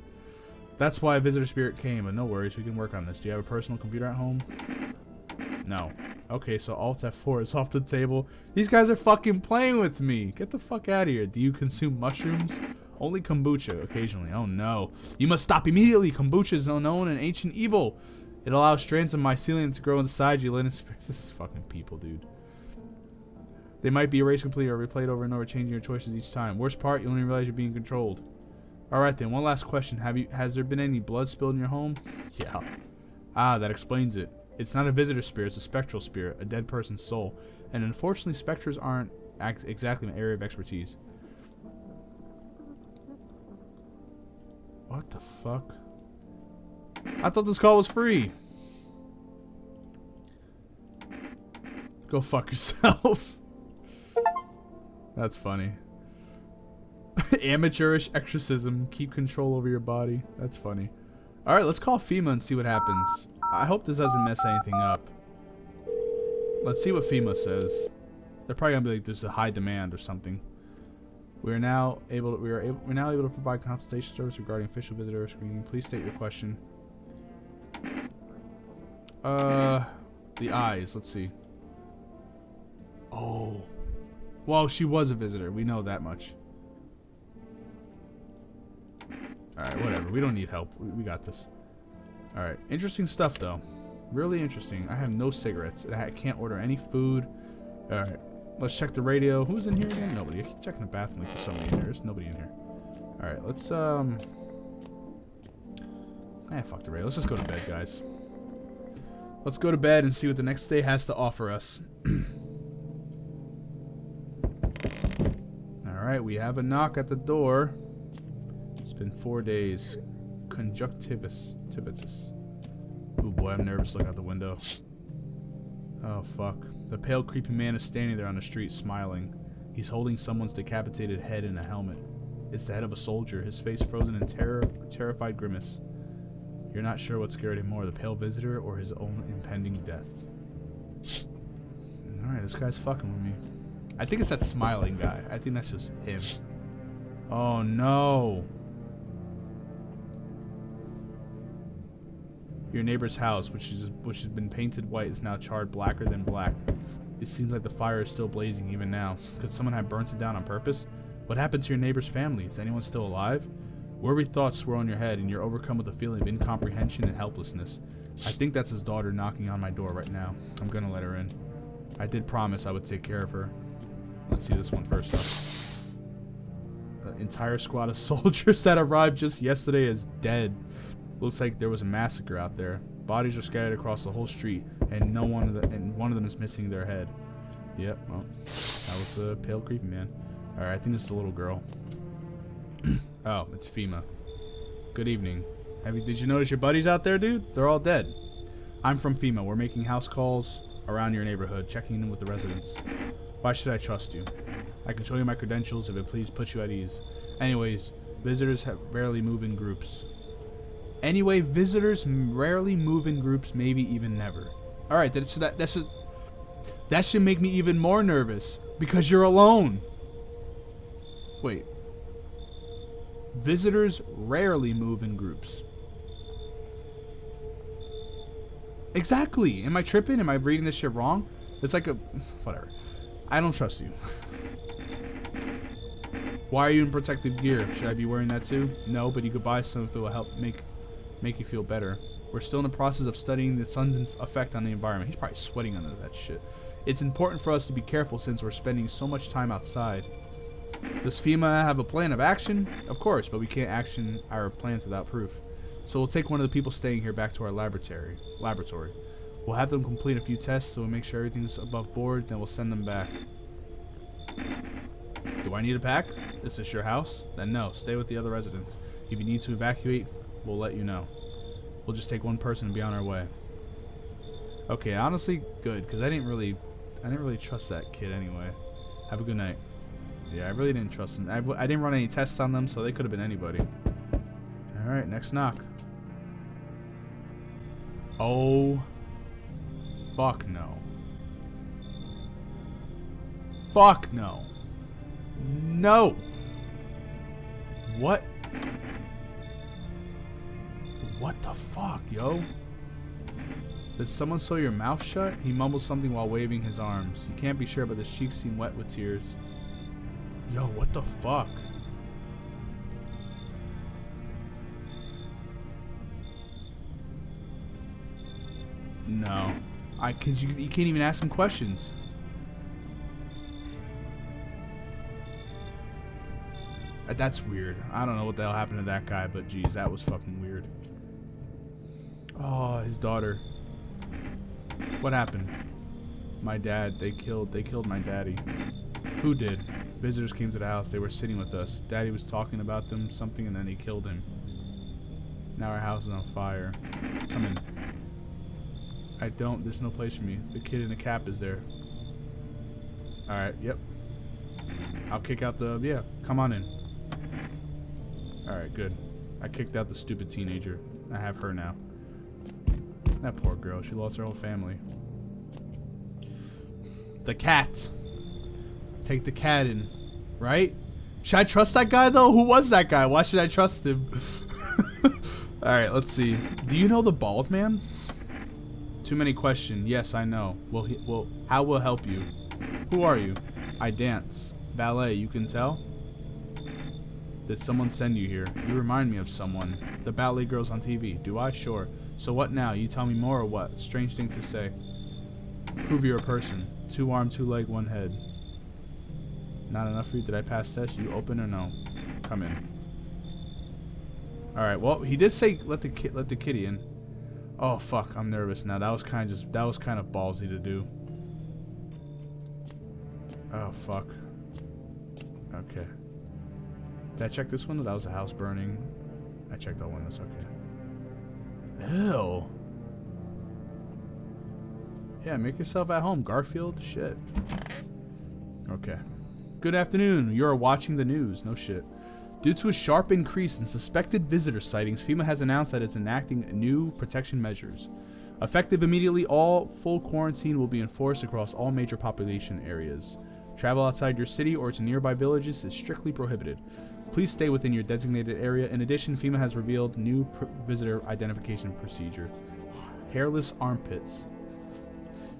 Speaker 1: That's why a visitor spirit came, but no worries, we can work on this. Do you have a personal computer at home? No. Okay, so Alt F4 is off the table. These guys are fucking playing with me. Get the fuck out of here. Do you consume mushrooms? Only kombucha, occasionally. Oh no. You must stop immediately. Kombucha is unknown and ancient evil. It allows strands of mycelium to grow inside you. This is fucking people, dude. They might be erased completely or replayed over and over, changing your choices each time. Worst part, you only realize you're being controlled. Alright then, one last question. Has there been any blood spilled in your home? Yeah. Ah, that explains it. It's not a visitor spirit, it's a spectral spirit, a dead person's soul. And unfortunately, specters aren't exactly my area of expertise. What the fuck? I thought this call was free. Go fuck yourselves. That's funny. Amateurish exorcism. Keep control over your body. That's funny. Alright, let's call FEMA and see what happens. I hope this doesn't mess anything up. Let's see what FEMA says. They're probably gonna be like there's a high demand or something. We're now able to provide consultation service regarding official visitor screening. Please state your question. The eyes. Let's see. Oh. Well, she was a visitor. We know that much. Alright, whatever. We don't need help. We got this. Alright. Interesting stuff, though. Really interesting. I have no cigarettes. And I can't order any food. Alright. Let's check the radio. Who's in here again? Nobody. I keep checking the bathroom like there's somebody in there. There's nobody in here. Alright, let's, fuck the radio. Let's just go to bed, guys. Let's go to bed and see what the next day has to offer us. Alright, we have a knock at the door. It's been 4 days. Conjunctivitis. Oh boy, I'm nervous looking out the window. Oh fuck. The pale, creepy man is standing there on the street, smiling. He's holding someone's decapitated head in a helmet. It's the head of a soldier, his face frozen in terrified grimace. You're not sure what scared him more, the pale visitor or his own impending death. Alright, this guy's fucking with me. I think it's that smiling guy. I think that's just him. Oh no. Your neighbor's house, which has been painted white, is now charred blacker than black. It seems like the fire is still blazing even now. Could someone have burnt it down on purpose? What happened to your neighbor's family? Is anyone still alive? Worry thoughts swirl in your head, and you're overcome with a feeling of incomprehension and helplessness. I think that's his daughter knocking on my door right now. I'm gonna let her in. I did promise I would take care of her. Let's see this one first up. An entire squad of soldiers that arrived just yesterday is dead. Looks like there was a massacre out there. Bodies are scattered across the whole street, and one of them is missing their head. Yep, well, that was a pale, creepy man. Alright, I think this is a little girl. Oh, it's FEMA. Good evening. Did you notice your buddies out there, dude? They're all dead. I'm from FEMA. We're making house calls around your neighborhood, checking in with the residents. Why should I trust you? I can show you my credentials if it please puts you at ease. Anyways, visitors rarely move in groups. Anyway, visitors rarely move in groups, maybe even never. Alright, that should make me even more nervous, because you're alone. Wait. Visitors rarely move in groups. Exactly. Am I tripping? Am I reading this shit wrong? It's like a... whatever. I don't trust you. Why are you in protective gear? Should I be wearing that too? No, but you could buy some if it will help make you feel better. We're still in the process of studying the sun's effect on the environment. He's probably sweating under that shit. It's important for us to be careful since we're spending so much time outside. Does FEMA have a plan of action? Of course, but we can't action our plans without proof. So we'll take one of the people staying here back to our laboratory. We'll have them complete a few tests so we'll make sure everything's above board, then we'll send them back. Do I need a pack? Is this your house? Then no, stay with the other residents. If you need to evacuate, we'll let you know. We'll just take one person and be on our way. Okay, honestly, good, because I didn't really trust that kid anyway. Have a good night. Yeah, I really didn't trust them. I didn't run any tests on them, so they could have been anybody. Alright, next knock. Oh. Fuck no. Fuck no. No. What? What the fuck, yo? Did someone sew your mouth shut? He mumbles something while waving his arms. You can't be sure, but his cheeks seem wet with tears. Yo, what the fuck? No. Cause you can't even ask him questions. That's weird. I don't know what the hell happened to that guy, but geez, that was fucking weird. Oh, his daughter. What happened? My dad. They killed my daddy. Who did? Visitors came to the house. They were sitting with us. Daddy was talking about them, something, and then they killed him. Now our house is on fire. Come in. I don't. There's no place for me. The kid in the cap is there. Alright, yep. I'll kick out the... yeah, come on in. Alright, good. I kicked out the stupid teenager. I have her now. That poor girl. She lost her whole family. The cat. Take the cat in. Right? Should I trust that guy, though? Who was that guy? Why should I trust him? Alright, let's see. Do you know the bald man? Too many questions. Yes, I know. How will help you? Who are you? I dance. Ballet, you can tell? Did someone send you here? You remind me of someone. The ballet girls on TV. Do I? Sure. So what now? You tell me more or what? Strange thing to say. Prove you're a person. 2 arm, 2 leg, 1 head. Not enough for you? Did I pass test? You open or no? Come in. Alright, well, he did say let the kitty in. Oh fuck, I'm nervous now. That was kind of ballsy to do. Oh fuck. Okay. Did I check this window? That was a house burning. I checked all windows, okay. Ew. Yeah, make yourself at home, Garfield. Shit. Okay. Good afternoon. You're watching the news. No shit. Due to a sharp increase in suspected visitor sightings, FEMA has announced that it's enacting new protection measures. Effective immediately, all full quarantine will be enforced across all major population areas. Travel outside your city or to nearby villages is strictly prohibited. Please stay within your designated area. In addition, FEMA has revealed new visitor identification procedure. Hairless armpits.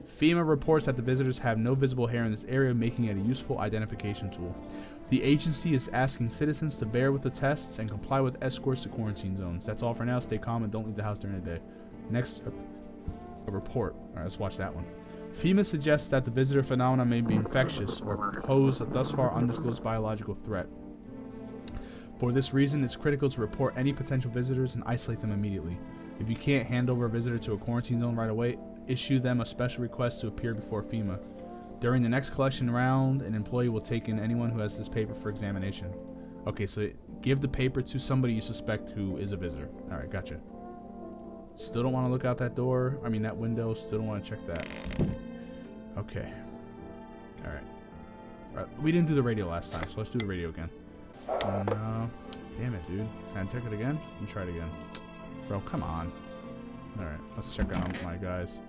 Speaker 1: FEMA reports that the visitors have no visible hair in this area, making it a useful identification tool. The agency is asking citizens to bear with the tests and comply with escorts to quarantine zones. That's all for now. Stay calm and don't leave the house during the day. Next, a report. Alright, let's watch that one. FEMA suggests that the visitor phenomenon may be infectious or pose a thus far undisclosed biological threat. For this reason, it's critical to report any potential visitors and isolate them immediately. If you can't hand over a visitor to a quarantine zone right away, issue them a special request to appear before FEMA. During the next collection round, an employee will take in anyone who has this paper for examination. Okay, so give the paper to somebody you suspect who is a visitor. Alright, gotcha. Still don't want to look out that door. I mean, that window. Still don't want to check that. Okay. Alright. We didn't do the radio last time, so let's do the radio again. No. Damn it, dude. Can I check it again? Let me try it again. Bro, come on. Alright, let's check on my guys.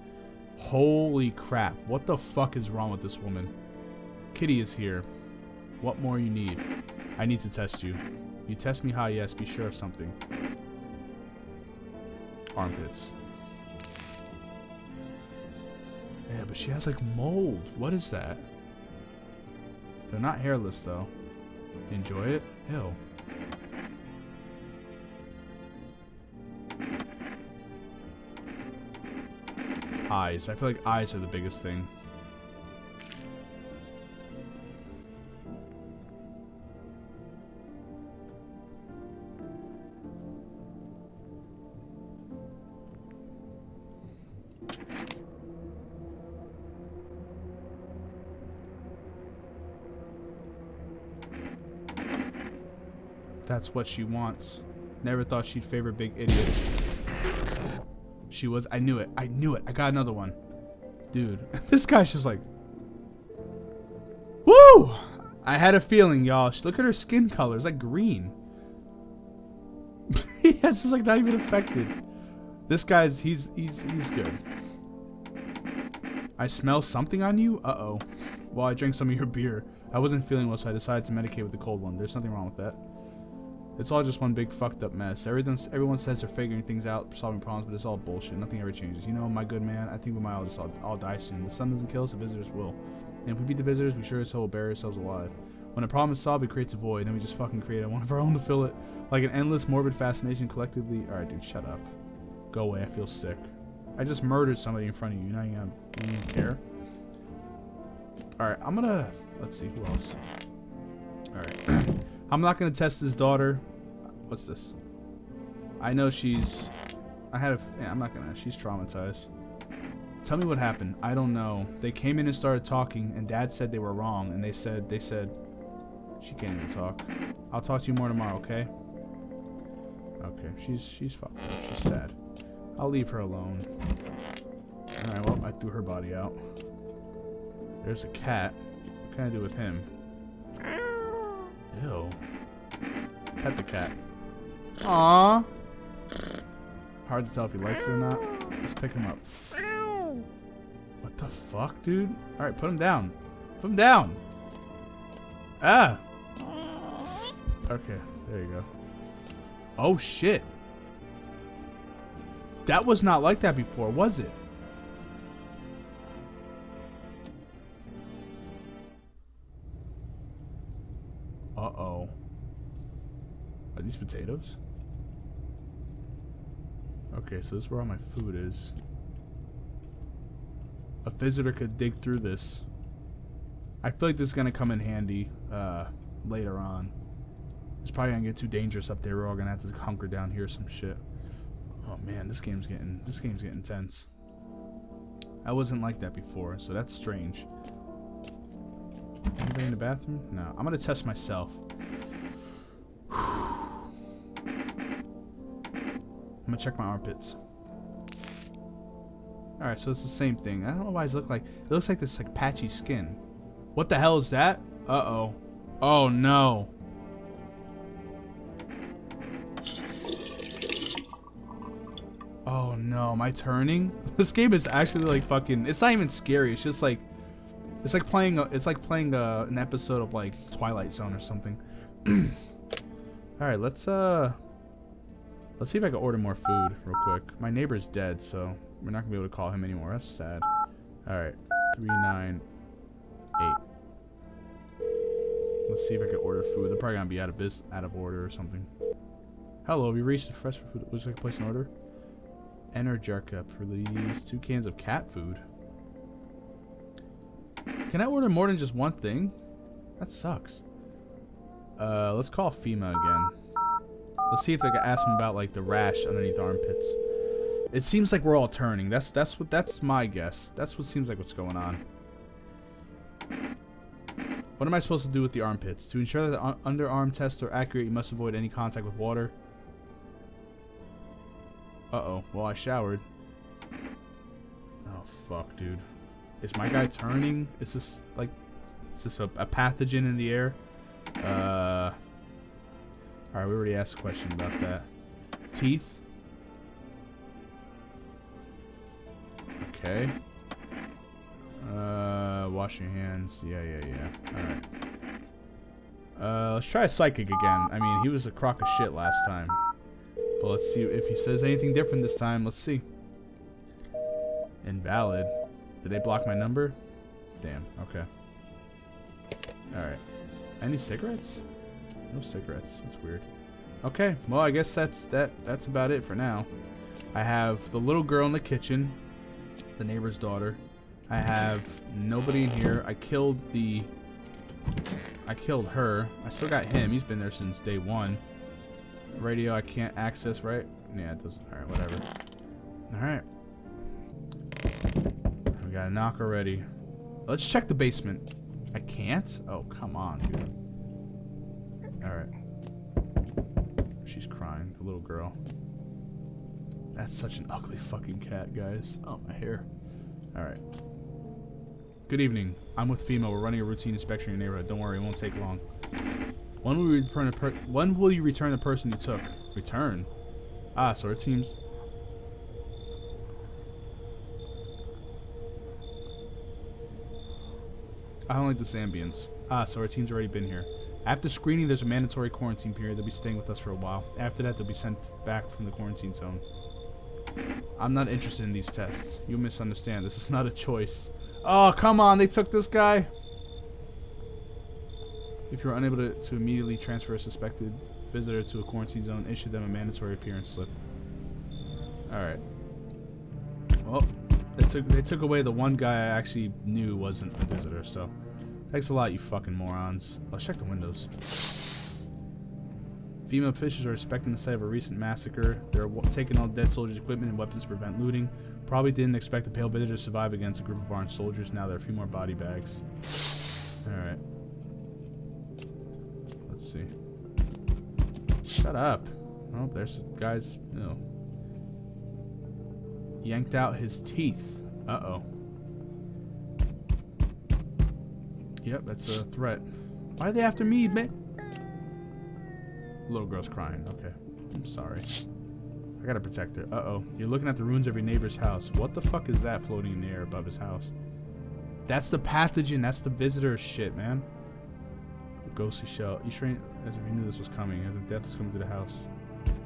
Speaker 1: Holy crap. What the fuck is wrong with this woman? Kitty is here. What more you need? I need to test you. You test me high, yes. Be sure of something. Armpits. Yeah, but she has like mold. What is that? They're not hairless though. Enjoy it? Ew. Eyes. I feel like eyes are the biggest thing. That's what she wants. Never thought she'd favor big idiot. She was. I knew it. I knew it. I got another one. Dude, this guy's just like... Woo! I had a feeling, y'all. Look at her skin color. It's like green. It's just like not even affected. This guy's... He's good. I smell something on you? Uh-oh. Well, I drank some of your beer. I wasn't feeling well, so I decided to medicate with the cold one. There's nothing wrong with that. It's all just one big fucked up mess. Everyone says they're figuring things out, solving problems, but it's all bullshit. Nothing ever changes. You know, my good man, I think we might all die soon. The sun doesn't kill us, the visitors will. And if we beat the visitors, we sure as hell will bury ourselves alive. When a problem is solved, it creates a void, and then we just fucking create one of our own to fill it. Like an endless, morbid fascination collectively. Alright, dude, shut up. Go away, I feel sick. I just murdered somebody in front of you. Now you don't even care. Alright, I'm gonna... Let's see, who else? Alright. I'm not gonna test his daughter. What's this? I know she's... yeah, I'm not gonna... She's traumatized. Tell me what happened. I don't know. They came in and started talking, and Dad said they were wrong, and they said... She can't even talk. I'll talk to you more tomorrow, okay? Okay, she's fucked up. She's sad. I'll leave her alone. Alright, well, I threw her body out. There's a cat. What can I do with him? Ew. Pet the cat. Aww. Hard to tell if he likes it or not. Let's pick him up. What the fuck, dude? Alright, put him down. Put him down. Ah. Okay, there you go. Oh, shit. That was not like that before, was it? Uh-oh. Are these potatoes? Okay, so this is where all my food is. A visitor could dig through this. I feel like this is gonna come in handy later on. It's probably gonna get too dangerous up there. We're all gonna have to hunker down here or some shit. Oh man, this game's getting tense. I wasn't like that before, so that's strange. Anybody in the bathroom? No. I'm gonna test myself. I'm gonna check my armpits. Alright, so it's the same thing. I don't know why it looks like this like patchy skin. What the hell is that? Uh-oh. Oh no. Oh no, am I turning? This game is actually like fucking, it's not even scary. It's just like it's like playing an episode of like Twilight Zone or something. Alright, let's see if I can order more food real quick. My neighbor's dead, so we're not gonna be able to call him anymore. That's sad. Alright. 398. Let's see if I can order food. They're probably gonna be out of order or something. Hello, we reached the fresh food. Would you like to place an order? Enter jerk up. Release 2 cans of cat food. Can I order more than just one thing? That sucks. Let's call FEMA again. Let's see if I can ask them about like the rash underneath the armpits. It seems like we're all turning. That's my guess. That's what seems like what's going on. What am I supposed to do with the armpits? To ensure that the underarm tests are accurate, you must avoid any contact with water. Uh-oh. Well, I showered. Oh, fuck, dude. Is my guy turning? Is this a pathogen in the air? Alright, we already asked a question about that. Teeth? Okay. Wash your hands. Yeah. Alright. Let's try a psychic again. I mean, he was a crock of shit last time. But let's see if he says anything different this time. Let's see. Invalid. Did they block my number? Damn, okay. Alright. Any cigarettes? No cigarettes. That's weird. Okay, well, I guess that's about it for now. I have the little girl in the kitchen, the neighbor's daughter. I have nobody in here. I killed her. I still got him. He's been there since day one. Radio I can't access, right? Yeah, it doesn't. Alright, whatever. Alright. We got a knock already. Let's check the basement. I can't? Oh, come on, dude. Alright. She's crying, the little girl. That's such an ugly fucking cat, guys. Oh, my hair. Alright. Good evening. I'm with FEMA. We're running a routine inspection in your neighborhood. Don't worry, it won't take long. When will you return the person you took? Return? Ah, so our team's... I don't like this ambience. Ah, so our team's already been here. After screening, there's a mandatory quarantine period. They'll be staying with us for a while. After that, they'll be sent back from the quarantine zone. I'm not interested in these tests. You misunderstand. This is not a choice. Oh, come on. They took this guy. If you're unable to immediately transfer a suspected visitor to a quarantine zone, issue them a mandatory appearance slip. Alright. Well, they took away the one guy I actually knew wasn't a visitor, so... Thanks a lot, you fucking morons. Let's check the windows. FEMA officials are inspecting the site of a recent massacre. They're taking all dead soldiers' equipment and weapons to prevent looting. Probably didn't expect a pale visitor to survive against a group of armed soldiers. Now there are a few more body bags. Alright. Let's see. Shut up. Oh, there's the guy's... Oh. Yanked out his teeth. Uh-oh. Yep, that's a threat. Why are they after me, man? Little girl's crying. Okay. I'm sorry. I gotta protect her. Uh-oh. You're looking at the ruins of your neighbor's house. What the fuck is that floating in the air above his house? That's the pathogen. That's the visitor shit, man. The ghostly shell. You trained as if you knew this was coming. As if death was coming to the house.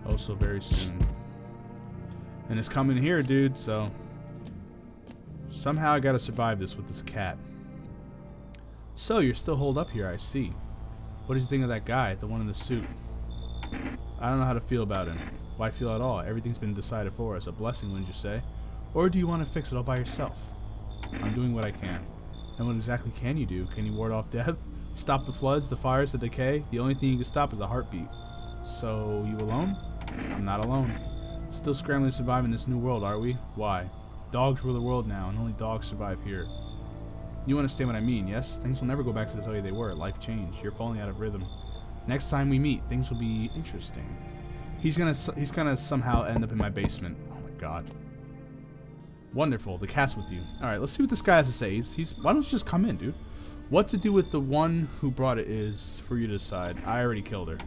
Speaker 1: Oh, so very soon. And it's coming here, dude, so... Somehow I gotta survive this with this cat. So, you're still holed up here, I see. What did you think of that guy, the one in the suit? I don't know how to feel about him. Why feel at all? Everything's been decided for us. A blessing, wouldn't you say? Or do you want to fix it all by yourself? I'm doing what I can. And what exactly can you do? Can you ward off death? Stop the floods, the fires, the decay? The only thing you can stop is a heartbeat. So, you alone? I'm not alone. Still scrambling to survive in this new world, are we? Why? Dogs rule the world now, and only dogs survive here. You understand what I mean, yes? Things will never go back to the way they were. Life changed. You're falling out of rhythm. Next time we meet, things will be interesting. He's gonna somehow end up in my basement. Oh my god. Wonderful. The cat's with you. Alright, let's see what this guy has to say. Why don't you just come in, dude? What to do with the one who brought it is for you to decide. I already killed her.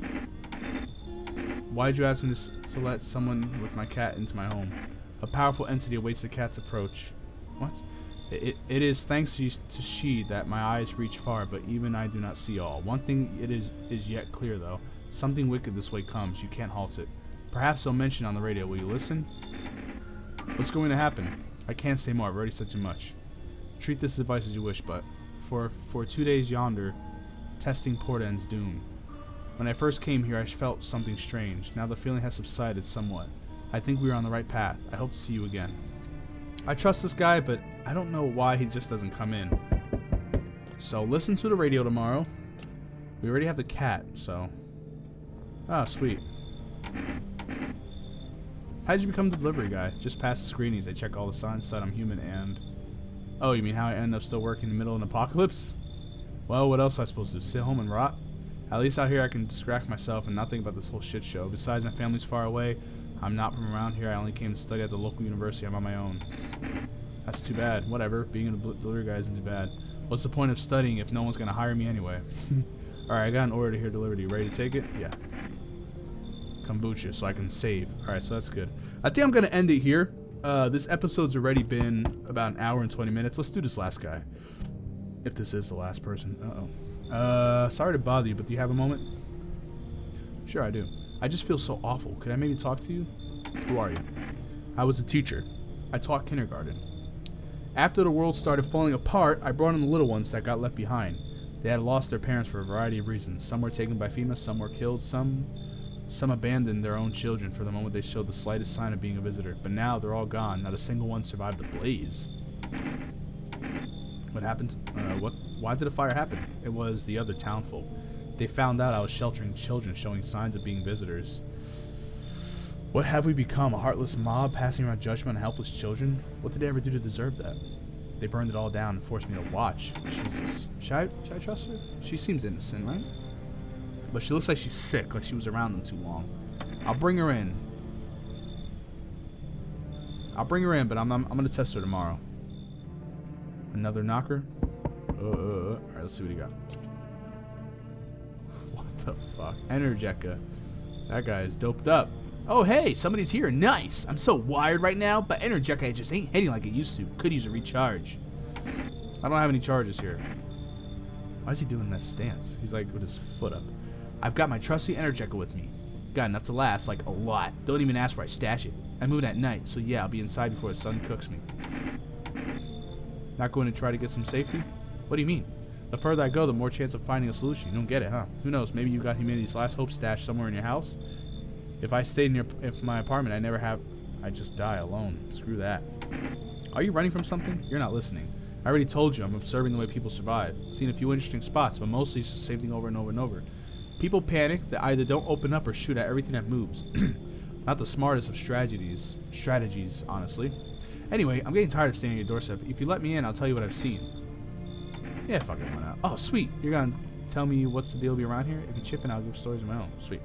Speaker 1: Why'd you ask me to let someone with my cat into my home? A powerful entity awaits the cat's approach. What? It is thanks to she that my eyes reach far, but even I do not see all. One thing is yet clear, though. Something wicked this way comes. You can't halt it. Perhaps they'll mention on the radio. Will you listen? What's going to happen? I can't say more. I've already said too much. Treat this advice as you wish, but for 2 days yonder, testing portends doom. When I first came here, I felt something strange. Now the feeling has subsided somewhat. I think we are on the right path. I hope to see you again. I trust this guy, but I don't know why he just doesn't come in. So listen to the radio tomorrow. We already have the cat, so... Ah, sweet. How did you become the delivery guy? Just past the screenings, they check all the signs, said I'm human, and... Oh, you mean how I end up still working in the middle of an apocalypse? Well, what else am I supposed to do? Sit home and rot? At least out here I can distract myself and not think about this whole shit show. Besides, my family's far away. I'm not from around here. I only came to study at the local university. I'm on my own. That's too bad. Whatever. Being a delivery guy isn't too bad. What's the point of studying if no one's going to hire me anyway? Alright, I got an order to hear delivered. You ready to take it? Yeah. Kombucha, so I can save. Alright, so that's good. I think I'm going to end it here. This episode's already been about an hour and 20 minutes. Let's do this last guy. If this is the last person. Sorry to bother you, but do you have a moment? Sure, I do. I just feel so awful. Could I maybe talk to you? Who are you? I was a teacher. I taught kindergarten. After the world started falling apart, I brought in the little ones that got left behind. They had lost their parents for a variety of reasons. Some were taken by FEMA, some were killed, some abandoned their own children for the moment they showed the slightest sign of being a visitor. But now they're all gone. Not a single one survived the blaze. What happened? Why did the fire happen? It was the other townfolk. They found out I was sheltering children showing signs of being visitors. What have we become? A heartless mob passing around judgment on helpless children? What did they ever do to deserve that? They burned it all down and forced me to watch. Jesus. Should I trust her? She seems innocent, right? But she looks like she's sick, like she was around them too long. I'll bring her in. But I'm gonna test her tomorrow. Another knocker? Alright, let's see what he got. What the fuck? Energeca. That guy is doped up. Oh, hey, somebody's here. Nice. I'm so wired right now, but Energeca just ain't hitting like it used to. Could use a recharge. I don't have any charges here. Why is he doing that stance? He's like with his foot up. I've got my trusty Energeca with me. Got enough to last, like a lot. Don't even ask where I stash it. I move at night, so yeah, I'll be inside before the sun cooks me. Not going to try to get some safety? What do you mean? The further I go, the more chance of finding a solution. You don't get it, huh? Who knows? Maybe you got humanity's last hope stashed somewhere in your house? If I stayed in my apartment, I'd just die alone. Screw that. Are you running from something? You're not listening. I already told you I'm observing the way people survive. Seen a few interesting spots, but mostly it's the same thing over and over and over. People panic. They either don't open up or shoot at everything that moves. Not the smartest of strategies, honestly. Anyway, I'm getting tired of staying on your doorstep. If you let me in, I'll tell you what I've seen. Yeah, fuck it, why not? Oh, sweet. You're gonna tell me what's the deal be around here? If you chip in, I'll give stories of my own. Sweet.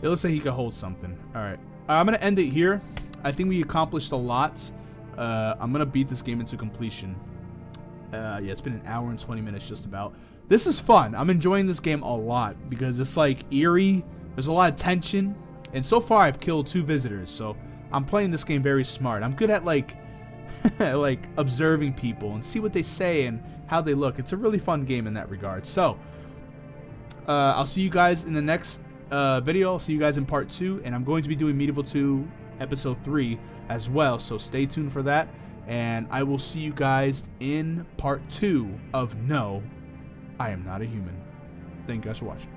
Speaker 1: It looks like he could hold something. Alright. I'm gonna end it here. I think we accomplished a lot. I'm gonna beat this game into completion. Yeah, it's been an hour and 20 minutes just about. This is fun. I'm enjoying this game a lot because it's like eerie. There's a lot of tension. And so far I've killed 2 visitors, so I'm playing this game very smart. I'm good at like like observing people and see what they say and how they look. It's a really fun game in that regard. So I'll see you guys in the next video. I'll see you guys in part 2, and I'm going to be doing Medieval 2 episode 3 as well, so stay tuned for that, and I will see you guys in part 2 of No, I Am Not a Human. Thank you guys for watching.